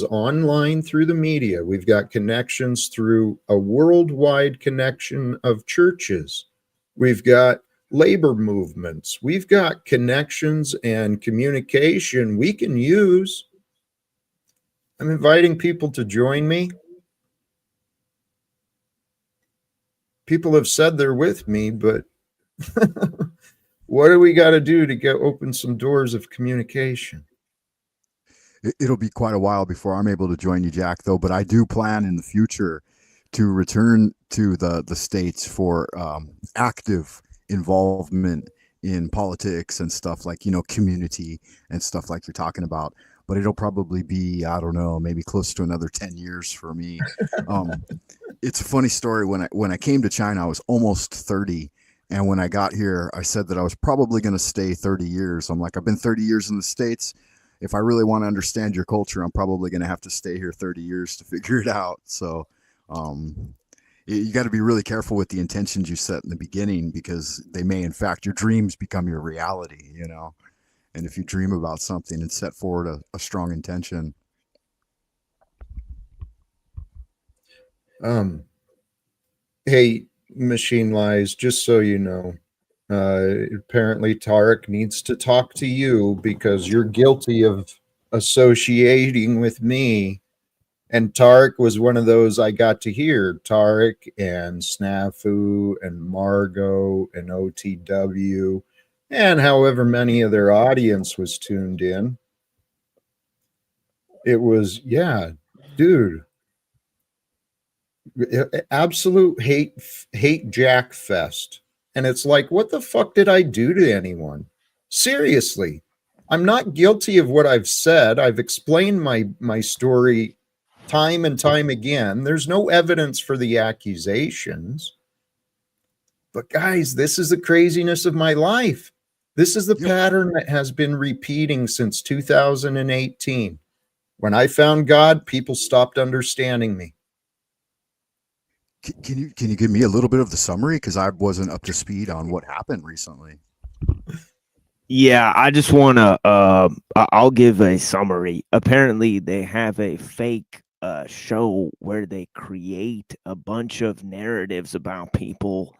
online through the media. We've got connections through a worldwide connection of churches. We've got labor movements. We've got connections and communication we can use. I'm inviting people to join me. People have said they're with me, but what do we got to do to get open some doors of communication? It'll be quite a while before I'm able to join you, Jack, though. But I do plan in the future to return to the States for active involvement in politics and stuff like, community and stuff like you're talking about. But it'll probably be, I don't know, maybe close to another 10 years for me. It's a funny story. When I came to China, I was almost 30. And when I got here, I said that I was probably going to stay 30 years. I'm like, I've been 30 years in the States. If I really want to understand your culture, I'm probably going to have to stay here 30 years to figure it out. So you got to be really careful with the intentions you set in the beginning, because they may, in fact, your dreams become your reality, And if you dream about something and set forward a strong intention. Hey, Machine Lies, just so you know, apparently Tarek needs to talk to you because you're guilty of associating with me. And Tarek was one of those I got to hear. Tarek and Snafu and Margot and OTW and however many of their audience was tuned in. It was, yeah, dude, absolute hate Jack fest. And it's like, what the fuck did I do to anyone? Seriously, I'm not guilty of what I've said. I've explained my story time and time again. There's no evidence for the accusations. But guys, this is the craziness of my life. This is the pattern that has been repeating since 2018. When I found God, people stopped understanding me. Can you give me a little bit of the summary, because I wasn't up to speed on what happened recently? Yeah, I just want to I'll give a summary. Apparently they have a fake show where they create a bunch of narratives about people,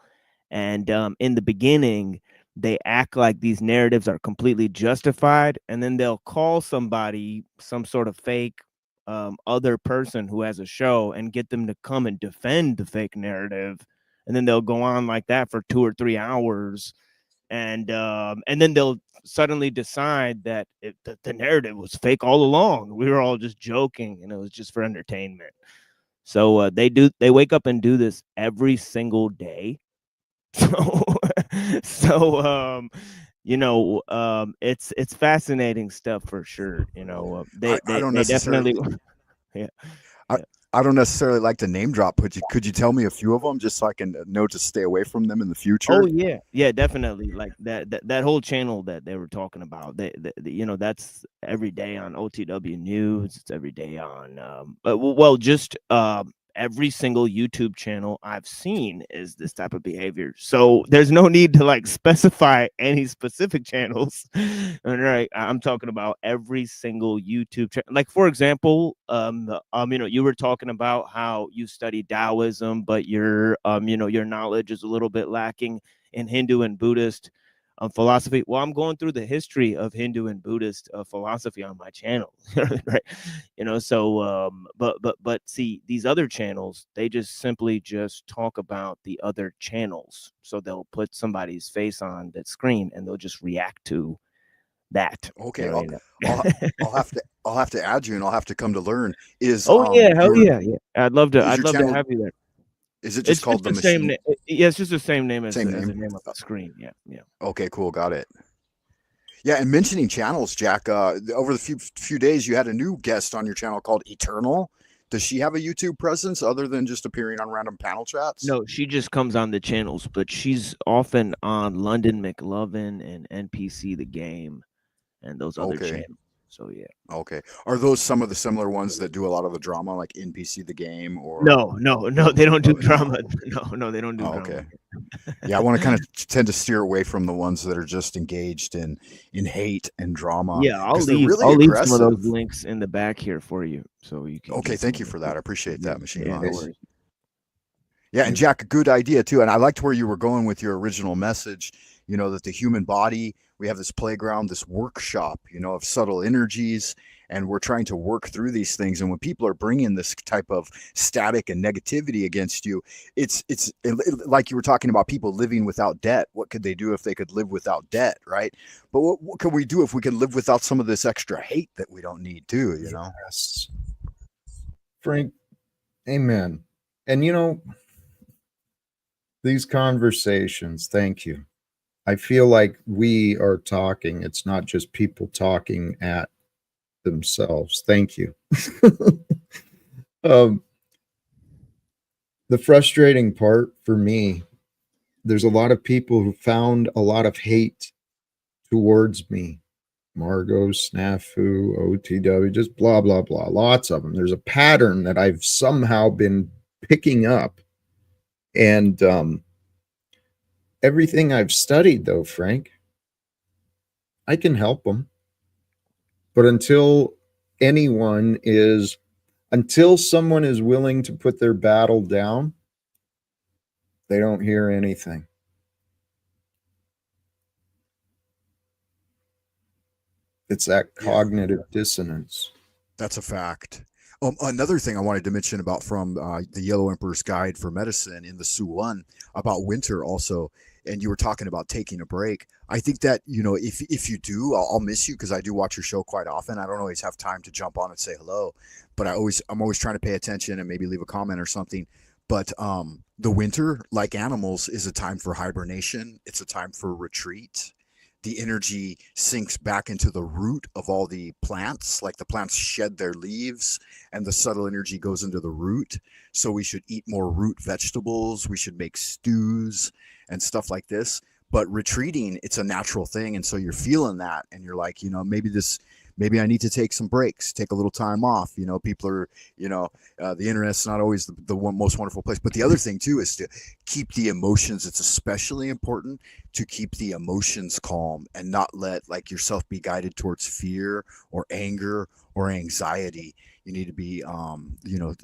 and in the beginning they act like these narratives are completely justified, and then they'll call somebody, some sort of fake other person who has a show, and get them to come and defend the fake narrative, and then they'll go on like that for 2 or 3 hours, and then they'll suddenly decide that the narrative was fake all along. We were all just joking, and it was just for entertainment. So they wake up and do this every single day. So it's fascinating stuff for sure. They I don't they necessarily definitely yeah. I, I don't necessarily like to name drop, but could you tell me a few of them just so I can know to stay away from them in the future? Oh yeah, definitely. Like that whole channel that they were talking about. That's every day on OTW News. It's every day on just every single YouTube channel I've seen is this type of behavior. So there's no need to like specify any specific channels. All right, I'm talking about every single YouTube channel. Like for example, you were talking about how you study Taoism, but your knowledge is a little bit lacking in Hindu and Buddhist philosophy. Well, I'm going through the history of Hindu and Buddhist philosophy on my channel, right? But see, these other channels, they just simply just talk about the other channels. So they'll put somebody's face on that screen and they'll just react to that. Okay, You know? I'll have to add you, and I'll have to come to learn. Is Oh yeah, hell your yeah. I'd love to is your to channel, have you there. is it just It's called just the the same Machine? yeah, it's just the same name as Same the name. name of the screen. Yeah. Okay, cool, got it. Yeah, and mentioning channels, Jack, over the few days, you had a new guest on your channel called Eternal. Does she have a YouTube presence other than just appearing on random panel chats? No, she just comes on the channels, but she's often on London McLovin and NPC the Game and those other Okay, channels. So yeah. okay. Are those some of the similar ones that do a lot of the drama, like NPC the Game, or No, they don't do no? drama. No, they don't do Oh, drama. okay. Yeah, I want to kind of tend to steer away from the ones that are just engaged in hate and drama Yeah, because they're really I'll leave some of those aggressive. links in the back here for you, so you can Okay, get some thank of you those. for that. I appreciate that, Machine Yeah, no Mods. worries. Yeah, and Jack, a good idea too. And I liked where you were going with your original message, that the human body, we have this playground, this workshop, of subtle energies, and we're trying to work through these things. And when people are bringing this type of static and negativity against you, it's like you were talking about people living without debt. What could they do if they could live without debt, right? But what can we do if we can live without some of this extra hate that we don't need too, Yes. Frank, amen. And these conversations, thank you. I feel like we are talking. It's not just people talking at themselves. Thank you. The frustrating part for me, there's a lot of people who found a lot of hate towards me. Margot, Snafu, OTW, just blah, blah, blah. Lots of them. There's a pattern that I've somehow been picking up. And everything I've studied, though, Frank, I can help them. But until someone is willing to put their battle down, they don't hear anything. It's that cognitive dissonance. That's a fact. Another thing I wanted to mention about from the Yellow Emperor's Guide for Medicine in the Su-1 about winter also, and you were talking about taking a break. I think that, if you do, I'll miss you because I do watch your show quite often. I don't always have time to jump on and say hello, but I'm always trying to pay attention and maybe leave a comment or something. But the winter, like animals, is a time for hibernation. It's a time for retreat. The energy sinks back into the root of all the plants, like the plants shed their leaves and the subtle energy goes into the root. So we should eat more root vegetables. We should make stews and stuff like this. But retreating, it's a natural thing. And so you're feeling that and you're like, maybe I need to take some breaks, take a little time off. People are, the internet's not always the most wonderful place. But the other thing too is to keep the emotions. It's especially important to keep the emotions calm and not let yourself be guided towards fear or anger or anxiety. You need to be,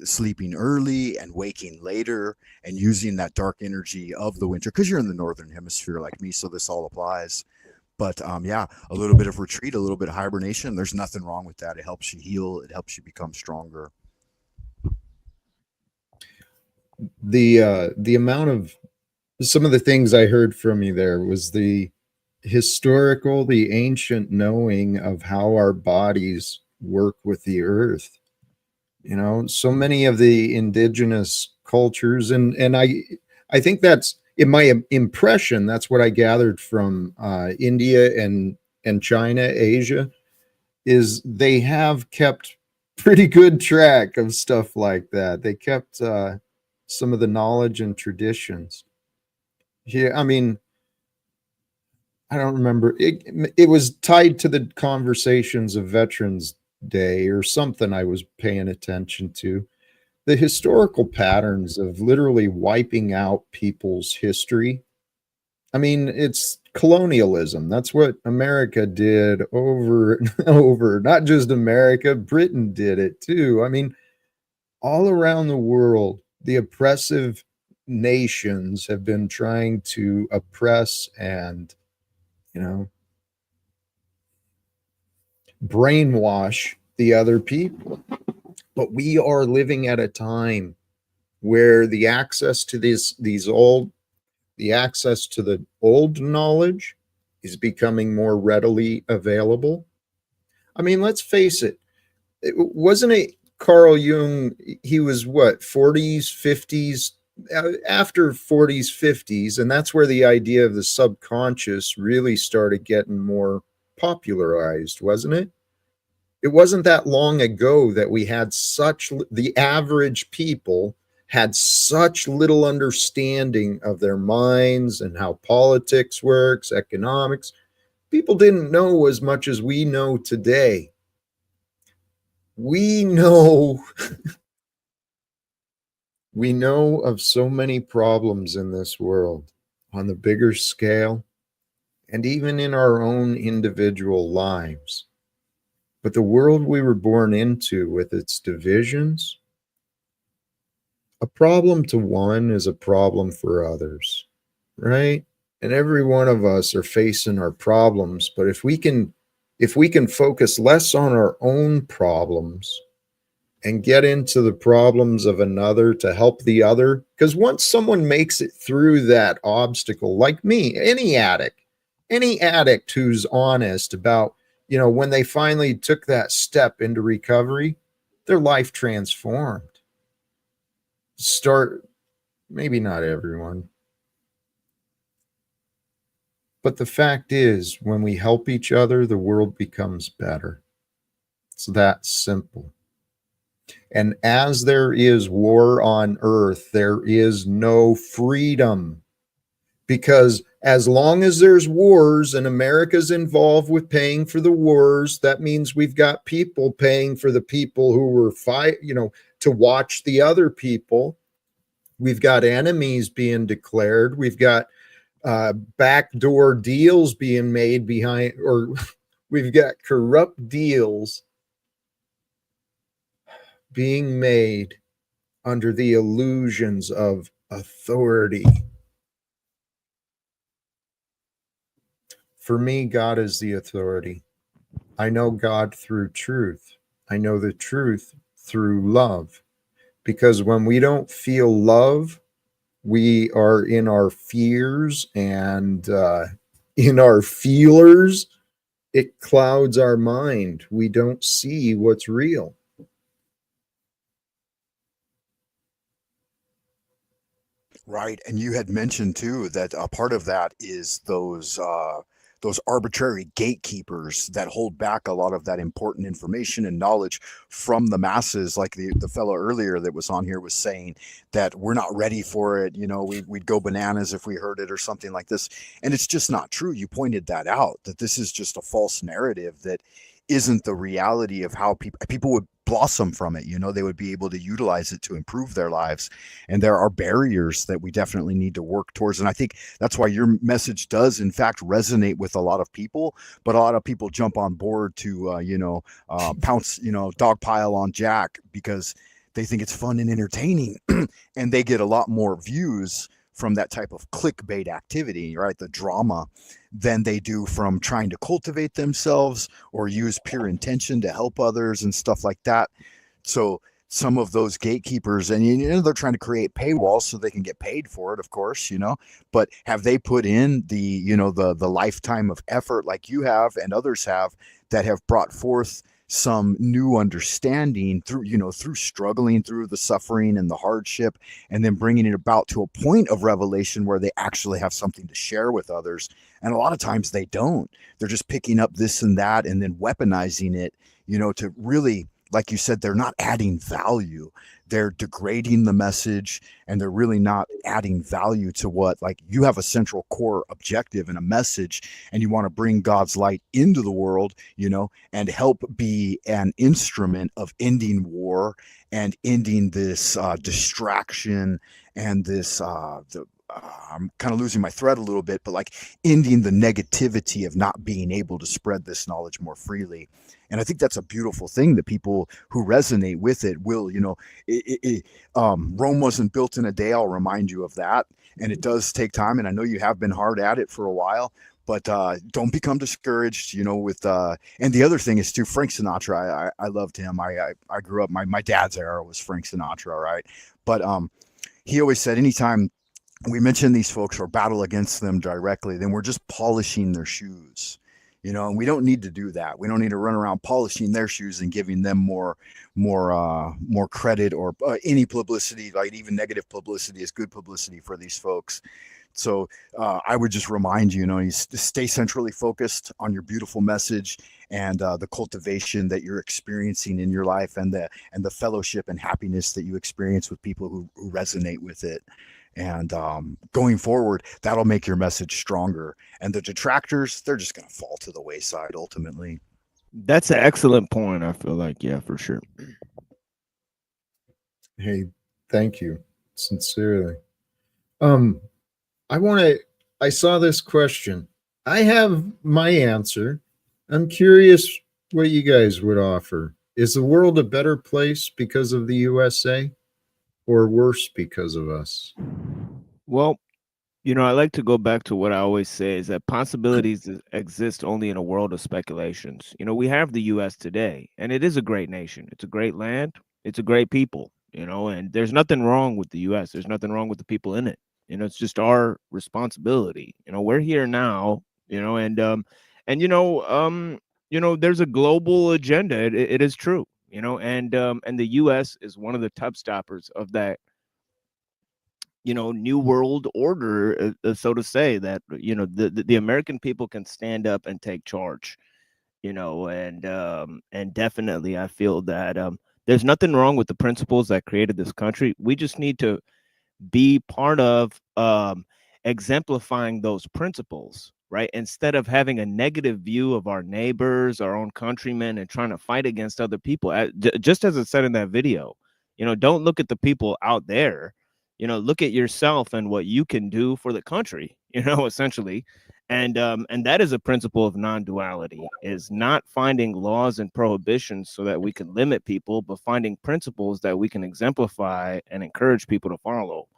sleeping early and waking later and using that dark energy of the winter because you're in the northern hemisphere like me. So this all applies. But a little bit of retreat, a little bit of hibernation. There's nothing wrong with that. It helps you heal. It helps you become stronger. The amount of some of the things I heard from you there was the historical, the ancient knowing of how our bodies work with the earth. You know, so many of the indigenous cultures, and I think that's in my impression. That's what I gathered from India and China, Asia, is they have kept pretty good track of stuff like that. They kept some of the knowledge and traditions. Yeah, I mean, I don't remember. It was tied to the conversations of Veterans Day or something I was paying attention to. The historical patterns of literally wiping out people's history. I mean, it's colonialism. That's what America did over and over. Not just America, Britain did it too. I mean, all around the world, the oppressive nations have been trying to oppress and, you know, brainwash the other people. But we are living at a time where the access to the access to the old knowledge is becoming more readily available. I mean, let's face it, wasn't it Carl Jung? He was what, 40s, 50s, after 40s, 50s, and that's where the idea of the subconscious really started getting more popularized, wasn't it? It wasn't that long ago that we had the average people had such little understanding of their minds and how politics works, economics. People didn't know as much as we know today. We know we know of so many problems in this world on the bigger scale and even in our own individual lives. But the world we were born into with its divisions, a problem to one is a problem for others, right? And every one of us are facing our problems, but if we can focus less on our own problems and get into the problems of another to help the other, because once someone makes it through that obstacle, like me, any addict who's honest about, you know, when they finally took that step into recovery, their life transformed. Maybe not everyone, but the fact is, when we help each other, the world becomes better. It's that simple. And as there is war on earth, there is no freedom. Because as long as there's wars and America's involved with paying for the wars, that means we've got people paying for the people who were to watch the other people. We've got enemies being declared. We've got backdoor deals being made behind, or we've got corrupt deals being made under the illusions of authority. For me, God is the authority. I know God through truth. I know the truth through love. Because when we don't feel love, we are in our fears and in our feelers. It clouds our mind. We don't see what's real. Right, and you had mentioned too that a part of that is those arbitrary gatekeepers that hold back a lot of that important information and knowledge from the masses. Like the fellow earlier that was on here was saying that we're not ready for it. You know, we'd go bananas if we heard it or something like this, and it's just not true. You pointed that out, that this is just a false narrative that isn't the reality of how people would blossom from it. You know, they would be able to utilize it to improve their lives. And there are barriers that we definitely need to work towards. And I think that's why your message does in fact resonate with a lot of people, but a lot of people jump on board to pounce, dogpile on Jack because they think it's fun and entertaining and they get a lot more views from that type of clickbait activity, right? The drama, than they do from trying to cultivate themselves or use pure intention to help others and stuff like that. So some of those gatekeepers, and you know they're trying to create paywalls so they can get paid for it, of course, you know, but have they put in the, you know, the lifetime of effort like you have and others have, that have brought forth some new understanding through, you know, through struggling through the suffering and the hardship, and then bringing it about to a point of revelation where they actually have something to share with others? And a lot of times they don't. They're just picking up this and that and then weaponizing it, you know, to really, like you said, they're not adding value. They're degrading the message, and they're really not adding value to what, like, you have a central core objective and a message, and you want to bring God's light into the world, you know, and help be an instrument of ending war and ending this distraction and this, I'm kind of losing my thread a little bit, but like ending the negativity of not being able to spread this knowledge more freely. And I think that's a beautiful thing that people who resonate with it will, you know, Rome wasn't built in a day. I'll remind you of that. And it does take time. And I know you have been hard at it for a while, but don't become discouraged, you know, with, and the other thing is too, Frank Sinatra, I loved him. I grew up, my dad's era was Frank Sinatra. Right. But he always said, anytime we mention these folks or battle against them directly, then we're just polishing their shoes. You know, and we don't need to do that. We don't need to run around polishing their shoes and giving them more credit or any publicity. Like, even negative publicity is good publicity for these folks. So I would just remind you, you know, you stay centrally focused on your beautiful message and the cultivation that you're experiencing in your life, and the fellowship and happiness that you experience with people who resonate with it. And going forward, that'll make your message stronger. And the detractors, they're just going to fall to the wayside ultimately. That's an excellent point. I feel like, yeah, for sure. Hey, thank you sincerely. I saw this question. I have my answer. I'm curious what you guys would offer. Is the world a better place because of the USA, or worse because of us? Well, you know, I like to go back to what I always say, is that possibilities exist only in a world of speculations. You know, we have the US today, and it is a great nation. It's a great land. It's a great people, you know, and there's nothing wrong with the US. There's nothing wrong with the people in it. You know, it's just our responsibility. You know, we're here now, you know, and there's a global agenda. It is true, you know, and the US is one of the top stoppers of that, you know, new world order, so to say, that, you know, the American people can stand up and take charge, you know, and definitely I feel that there's nothing wrong with the principles that created this country. We just need to be part of exemplifying those principles, right? Instead of having a negative view of our neighbors, our own countrymen, and trying to fight against other people. Just as it said in that video, you know, don't look at the people out there, you know, look at yourself and what you can do for the country, you know, essentially. And that is a principle of non-duality, is not finding laws and prohibitions so that we can limit people, but finding principles that we can exemplify and encourage people to follow,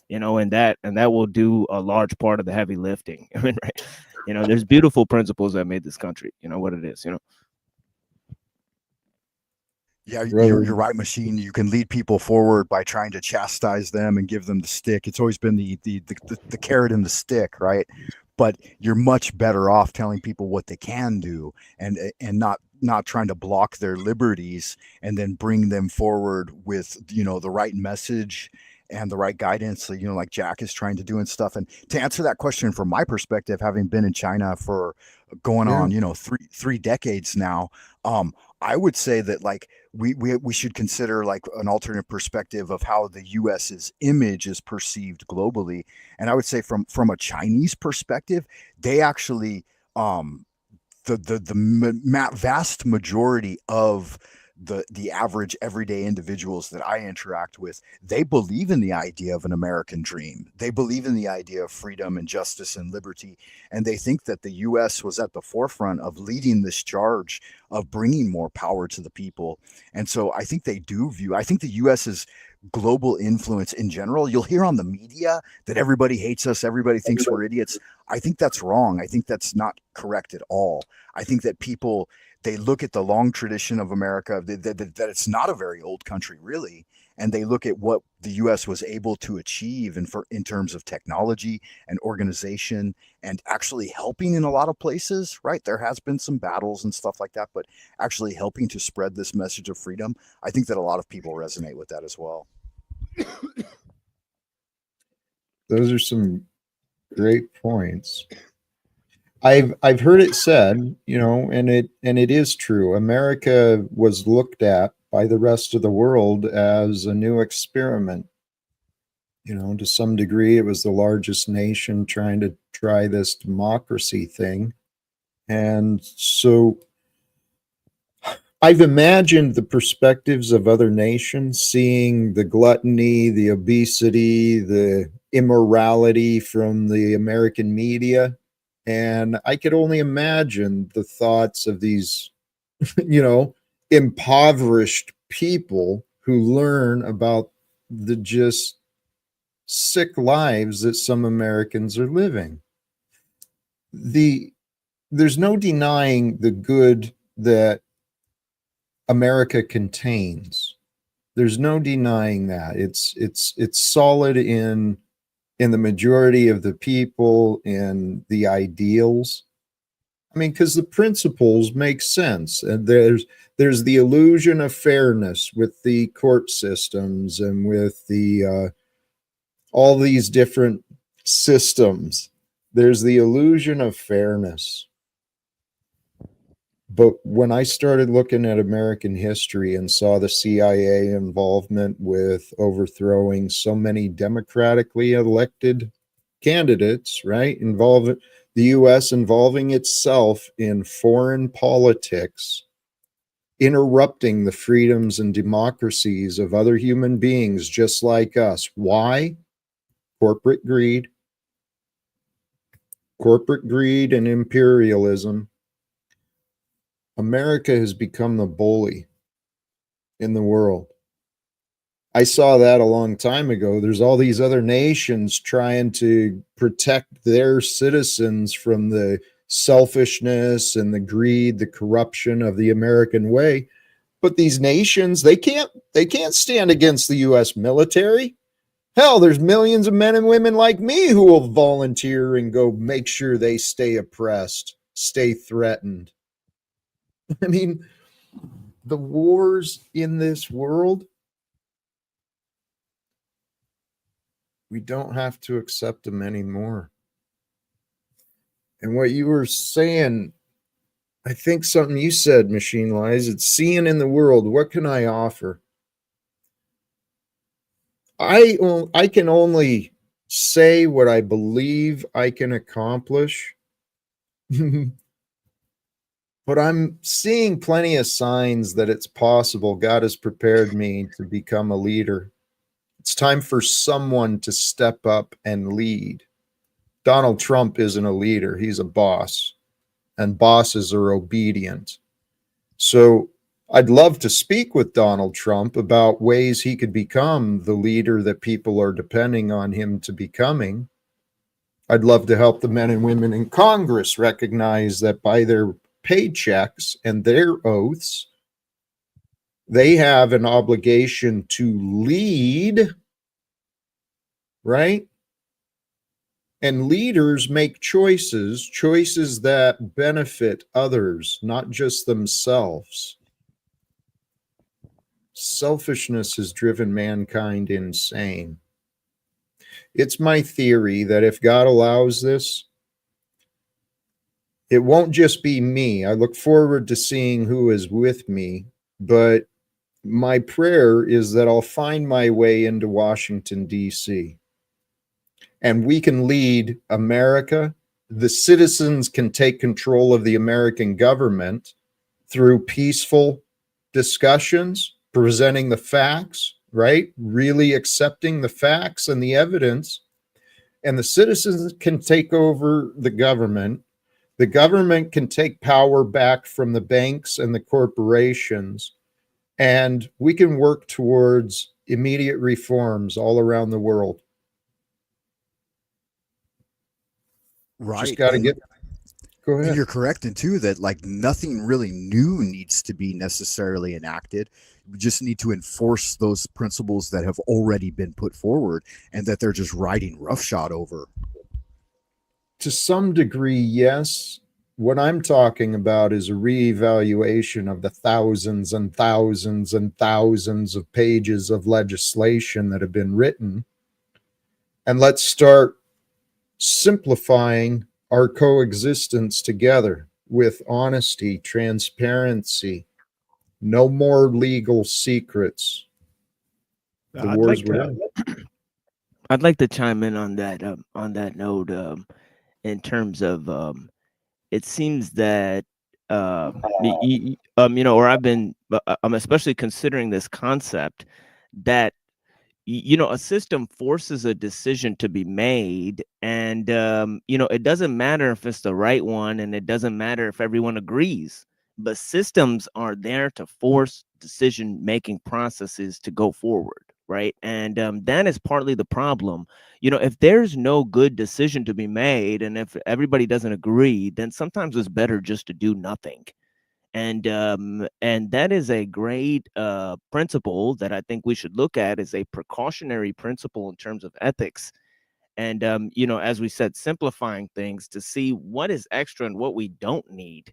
you know, and that will do a large part of the heavy lifting. I mean, right? You know, there's beautiful principles that made this country, you know, what it is, you know. Yeah, you're right, Machine. You can lead people forward by trying to chastise them and give them the stick. It's always been the carrot and the stick, right? But you're much better off telling people what they can do, and not trying to block their liberties, and then bring them forward with, you know, the right message and the right guidance, you know, like Jack is trying to do and stuff. And to answer that question from my perspective, having been in China for going on, you know, three decades now, I would say that, like, we should consider, like, an alternate perspective of how the US's image is perceived globally. And I would say from a Chinese perspective, they actually, the vast majority of the average everyday individuals that I interact with, they believe in the idea of an American dream. They believe in the idea of freedom and justice and liberty. And they think that the US was at the forefront of leading this charge of bringing more power to the people. And so I think they do view, I think the US's global influence in general, you'll hear on the media that everybody hates us, everybody thinks we're idiots. I think that's wrong. I think that's not correct at all. I think that people, they look at the long tradition of America, that it's not a very old country, really. And they look at what the U.S. was able to achieve in terms of technology and organization and actually helping in a lot of places, right? There has been some battles and stuff like that, but actually helping to spread this message of freedom. I think that a lot of people resonate with that as well. Those are some great points. I've heard it said, you know, and it is true. America was looked at by the rest of the world as a new experiment. You know, to some degree, it was the largest nation trying to try this democracy thing. And so I've imagined the perspectives of other nations, seeing the gluttony, the obesity, the immorality from the American media. And I could only imagine the thoughts of these, you know, impoverished people who learn about the just sick lives that some Americans are living. There's no denying the good that America contains. There's no denying that. It's solid in the majority of the people, in the ideals. I mean, because the principles make sense, and there's the illusion of fairness with the court systems and with the all these different systems. There's the illusion of fairness. But when I started looking at American history and saw the CIA involvement with overthrowing so many democratically elected candidates, right? The US involving itself in foreign politics, interrupting the freedoms and democracies of other human beings just like us. Why? Corporate greed and imperialism. America has become the bully in the world. I saw that a long time ago. There's all these other nations trying to protect their citizens from the selfishness and the greed, the corruption of the American way. But these nations, they can't stand against the US military. Hell, there's millions of men and women like me who will volunteer and go make sure they stay oppressed, stay threatened. I mean, the wars in this world, we don't have to accept them anymore. And what you were saying, I think something you said, Machine Lies, it's seeing in the world, what can I offer? I can only say what I believe I can accomplish. But I'm seeing plenty of signs that it's possible. God has prepared me to become a leader. It's time for someone to step up and lead. Donald Trump isn't a leader. He's a boss, and bosses are obedient. So I'd love to speak with Donald Trump about ways he could become the leader that people are depending on him to becoming. I'd love to help the men and women in Congress recognize that by their paychecks and their oaths, they have an obligation to lead, right? And leaders make choices that benefit others, not just themselves. Selfishness has driven mankind insane. It's my theory that if God allows this, it won't just be me. I look forward to seeing who is with me, but my prayer is that I'll find my way into Washington, D.C. And we can lead America. The citizens can take control of the American government through peaceful discussions, presenting the facts, right? Really accepting the facts and the evidence. And the citizens can take over the government. The government can take power back from the banks and the corporations. And we can work towards immediate reforms all around the world. Right. Just got to get. Go And ahead. you're correct in too that like nothing really new needs to be necessarily enacted. We just need to enforce those principles that have already been put forward and that they're just riding roughshod over. To some degree, yes. What I'm talking about is a reevaluation of the thousands and thousands and thousands of pages of legislation that have been written. And let's start simplifying our coexistence together with honesty, transparency, no more legal secrets. The I'd wars like were to done. I'd like to chime in on that note, in terms of it seems that you know, or I'm especially considering this concept that you know, a system forces a decision to be made, and you know, it doesn't matter if it's the right one, and it doesn't matter if everyone agrees, but systems are there to force decision making processes to go forward, right? And that is partly the problem. You know, if there's no good decision to be made, and if everybody doesn't agree, then sometimes it's better just to do nothing. And that is a great principle that I think we should look at as a precautionary principle in terms of ethics. And you know, as we said, simplifying things to see what is extra and what we don't need,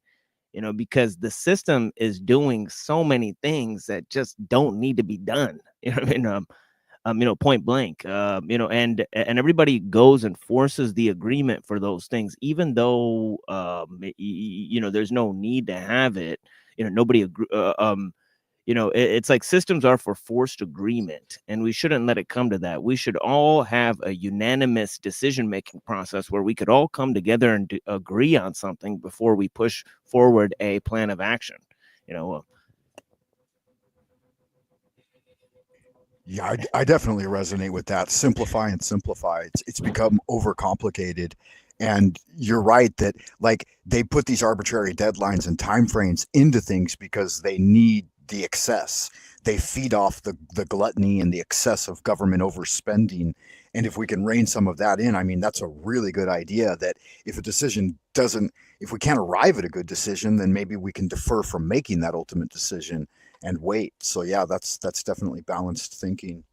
you know, because the system is doing so many things that just don't need to be done. You know what I mean? You know, point blank, you know, and everybody goes and forces the agreement for those things, even though, you know, there's no need to have it. You know, nobody agree. You know, it's like systems are for forced agreement, and we shouldn't let it come to that. We should all have a unanimous decision making process where we could all come together and agree on something before we push forward a plan of action. You know, Yeah, I definitely resonate with that. Simplify and simplify. It's become overcomplicated. And you're right that like they put these arbitrary deadlines and timeframes into things because they need the excess. They feed off the gluttony and the excess of government overspending. And if we can rein some of that in, I mean, that's a really good idea that if a decision doesn't, if we can't arrive at a good decision, then maybe we can defer from making that ultimate decision and wait. So yeah, that's definitely balanced thinking.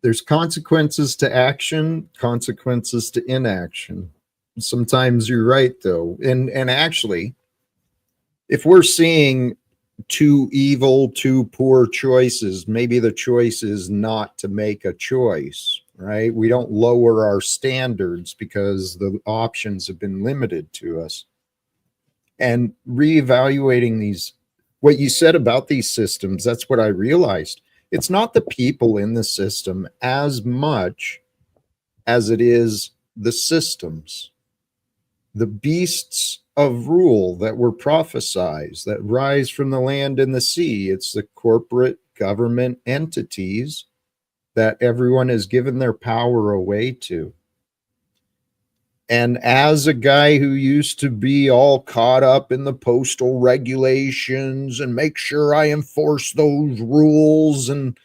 There's consequences to action, consequences to inaction. Sometimes you're right though. And actually, if we're seeing two evil, two poor choices, maybe the choice is not to make a choice, right? We don't lower our standards because the options have been limited to us. And reevaluating these, what you said about these systems, that's what I realized. It's not the people in the system as much as it is the systems, the beasts of rule that were prophesized, that rise from the land and the sea. It's the corporate government entities that everyone has given their power away to. And as a guy who used to be all caught up in the postal regulations and make sure I enforce those rules, and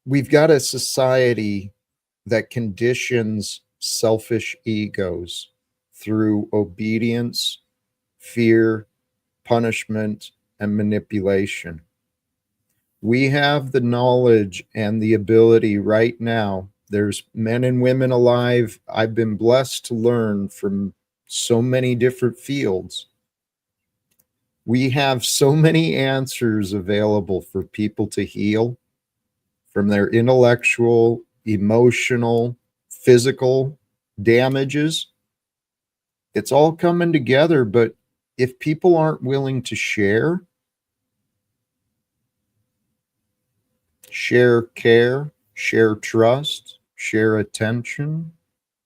we've got a society that conditions selfish egos through obedience, fear, punishment, and manipulation. We have the knowledge and the ability right now. There's men and women alive. I've been blessed to learn from so many different fields. We have so many answers available for people to heal from their intellectual, emotional, physical damages. It's all coming together, but if people aren't willing to share care, share trust, share attention,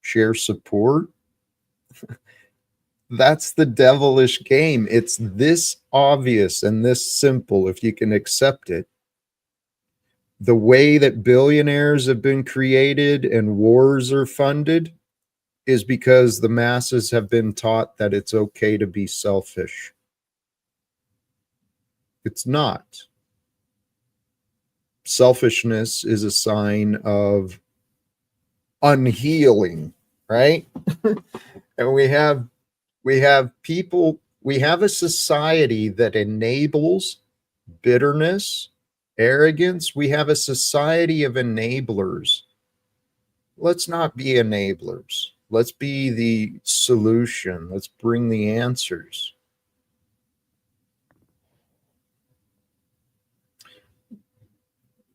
share support, that's the devilish game. It's this obvious and this simple if you can accept it. The way that billionaires have been created and wars are funded is because the masses have been taught that it's okay to be selfish. It's not. selfishness is a sign of unhealing, right? And we have people, we have a society that enables bitterness, arrogance. We have a society of enablers. Let's not be enablers. Let's be the solution. Let's bring the answers.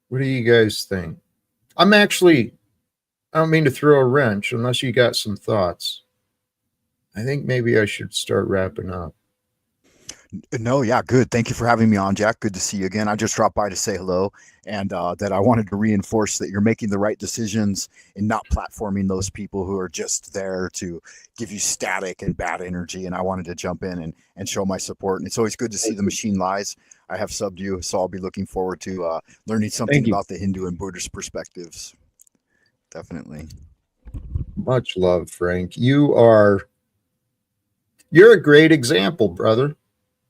What do you guys think? I don't mean to throw a wrench unless you got some thoughts. I think maybe I should start wrapping up. No, yeah, good. Thank you for having me on, Jack. Good to see you again. I just dropped by to say hello, and that I wanted to reinforce that you're making the right decisions and not platforming those people who are just there to give you static and bad energy. And I wanted to jump in and show my support. And it's always good to see the machine lies. I have subbed you, so I'll be looking forward to learning something about the Hindu and Buddhist perspectives. Definitely. Much love, Frank. You're a great example, brother.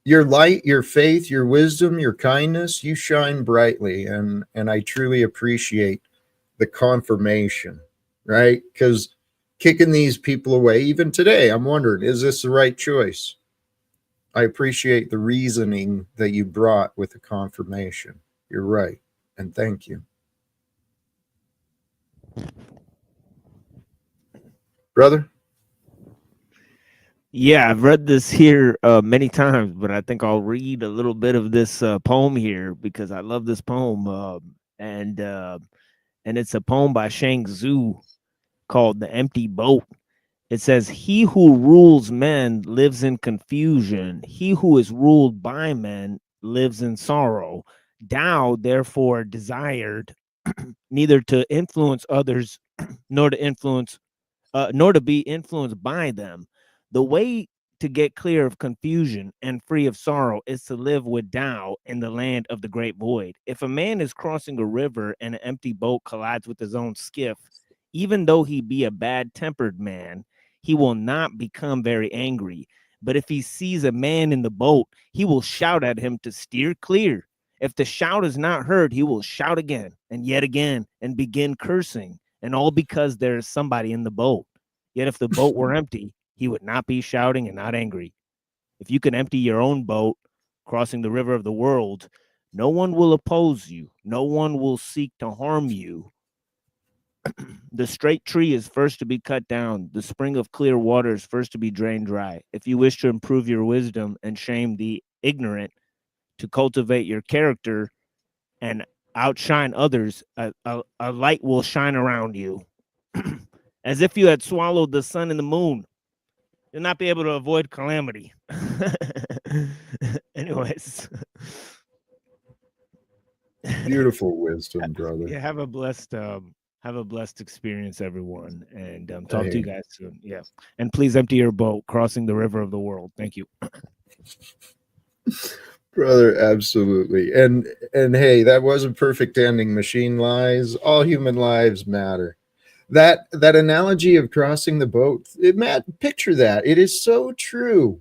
Your light, your faith, your wisdom, your kindness, you shine brightly. And I truly appreciate the confirmation, right? Because kicking these people away, even today, I'm wondering, is this the right choice? I appreciate the reasoning that you brought with the confirmation. You're right. And thank you. Brother? Yeah, I've read this here many times, but I think I'll read a little bit of this poem here because I love this poem, and it's a poem by Shang Tzu called "The Empty Boat." It says, "He who rules men lives in confusion. He who is ruled by men lives in sorrow. Tao, therefore, desired neither to influence others nor to be influenced by them. The way to get clear of confusion and free of sorrow is to live with Tao in the land of the great void. If a man is crossing a river and an empty boat collides with his own skiff, even though he be a bad-tempered man, he will not become very angry. But if he sees a man in the boat, he will shout at him to steer clear. If the shout is not heard, he will shout again and begin cursing, and all because there is somebody in the boat. Yet if the boat were empty, he would not be shouting and not angry. If you can empty your own boat, crossing the river of the world, no one will oppose you. No one will seek to harm you. The straight tree is first to be cut down. The spring of clear water is first to be drained dry. If you wish to improve your wisdom and shame the ignorant, to cultivate your character and outshine others, a light will shine around you. As if you had swallowed the sun and the moon. You'll not be able to avoid calamity. Anyways. Beautiful wisdom, brother. Yeah, have a blessed experience, everyone. And talk to you guys soon. Yeah. And please empty your boat crossing the river of the world. Thank you. Brother, absolutely. And hey, that was a perfect ending. Machine lies. All human lives matter. That analogy of crossing the boat, picture that. It is so true.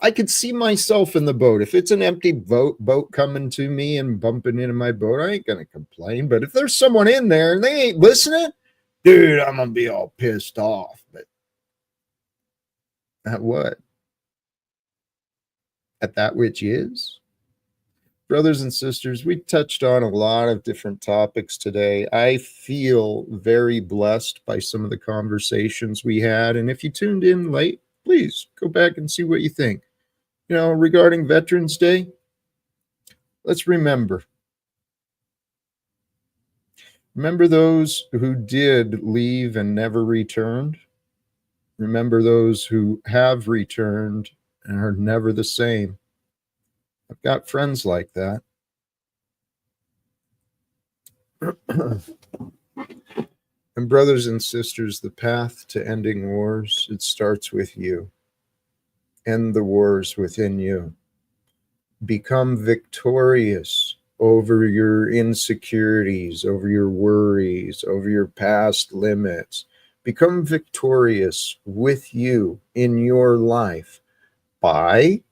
I could see myself in the boat. If it's an empty boat coming to me and bumping into my boat, I ain't gonna complain. But if there's someone in there and they ain't listening, dude, I'm gonna be all pissed off. But at what? At that which is? Brothers and sisters, we touched on a lot of different topics today. I feel very blessed by some of the conversations we had. And if you tuned in late, please go back and see what you think. You know, regarding Veterans Day, let's remember those who did leave and never returned. Remember those who have returned and are never the same. I've got friends like that. And brothers and sisters, the path to ending wars, it starts with you. End the wars within you. Become victorious over your insecurities, over your worries, over your past limits. Become victorious with you in your life by,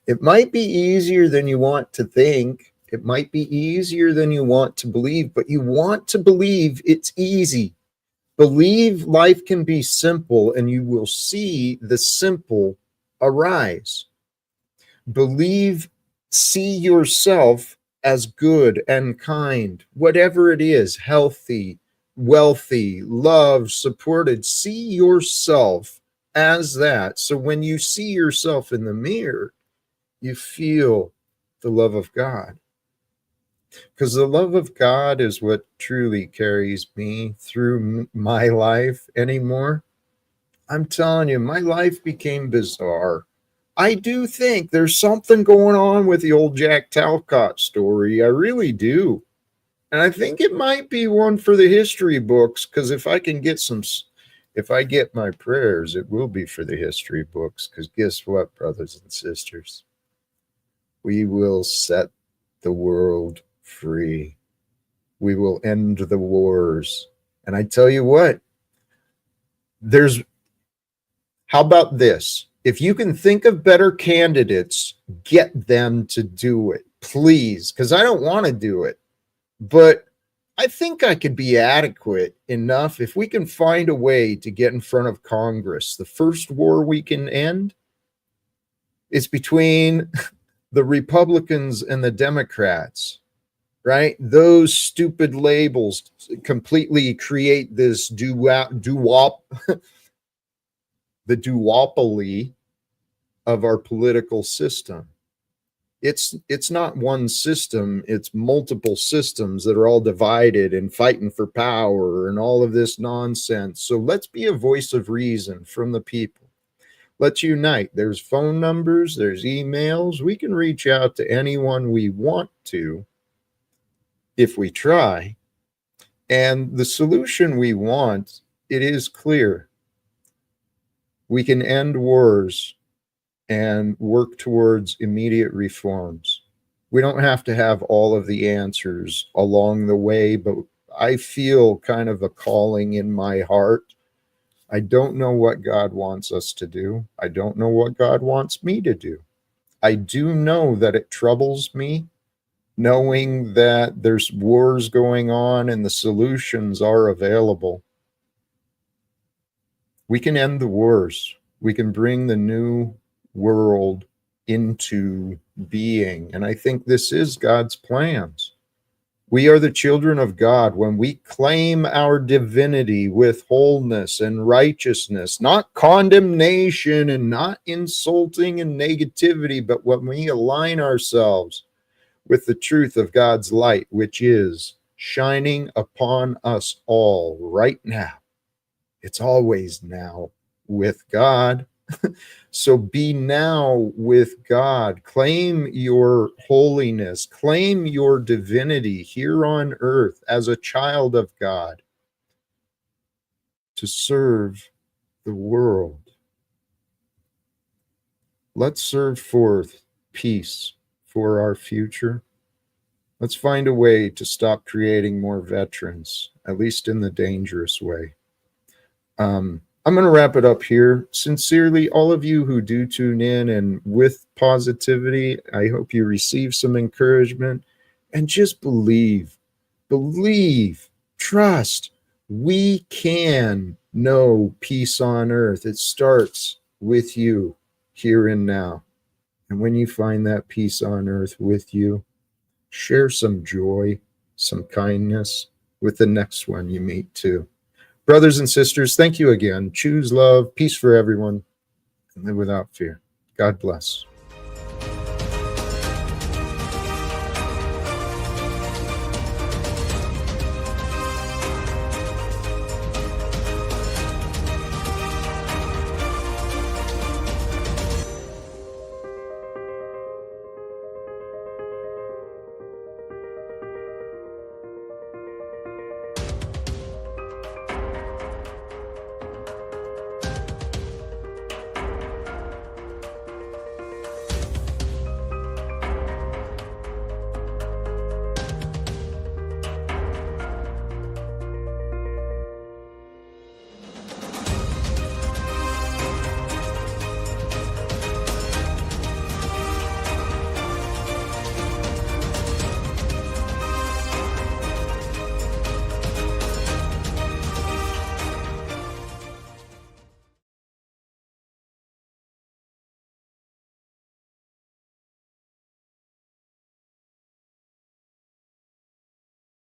it might be easier than you want to think, It might be easier than you want to believe, but you want to believe it's easy. Believe life can be simple, and you will see the simple arise. Believe, see yourself as good and kind, whatever it is, healthy, wealthy, loved, supported. See yourself as that. So when you see yourself in the mirror, you feel the love of God. Because the love of God is what truly carries me through my life anymore. I'm telling you, my life became bizarre. I do think there's something going on with the old Jack Talcott story. I really do. And I think it might be one for the history books, because if I get my prayers, it will be for the history books. Because guess what, brothers and sisters? We will set the world free. We will end the wars. And I tell you what, how about this? If you can think of better candidates, get them to do it, please, because I don't want to do it. But I think I could be adequate enough if we can find a way to get in front of Congress. The first war we can end is between the Republicans and the Democrats, right? Those stupid labels completely create this the duopoly of our political system. It's not one system, it's multiple systems that are all divided and fighting for power and all of this nonsense. So let's be a voice of reason from the people. Let's unite. There's phone numbers, there's emails. We can reach out to anyone we want to if we try. And the solution we want, it is clear. We can end wars and work towards immediate reforms. We don't have to have all of the answers along the way, but I feel kind of a calling in my heart. I don't know what God wants us to do. I don't know what God wants me to do. I do know that it troubles me, knowing that there's wars going on and the solutions are available. We can end the wars. We can bring the new world into being. And I think this is God's plans. We are the children of God when we claim our divinity with wholeness and righteousness, not condemnation and not insulting and negativity, but when we align ourselves with the truth of God's light, which is shining upon us all right now. It's always now with God. So be now with God. Claim your holiness. Claim your divinity here on earth as a child of God to serve the world. Let's serve forth peace for our future. Let's find a way to stop creating more veterans, at least in the dangerous way. I'm going to wrap it up here. Sincerely, all of you who do tune in and with positivity, I hope you receive some encouragement and just believe, trust. We can know peace on earth. It starts with you here and now. And when you find that peace on earth with you, share some joy, some kindness with the next one you meet too. Brothers and sisters, thank you again. Choose love, peace for everyone, and live without fear. God bless.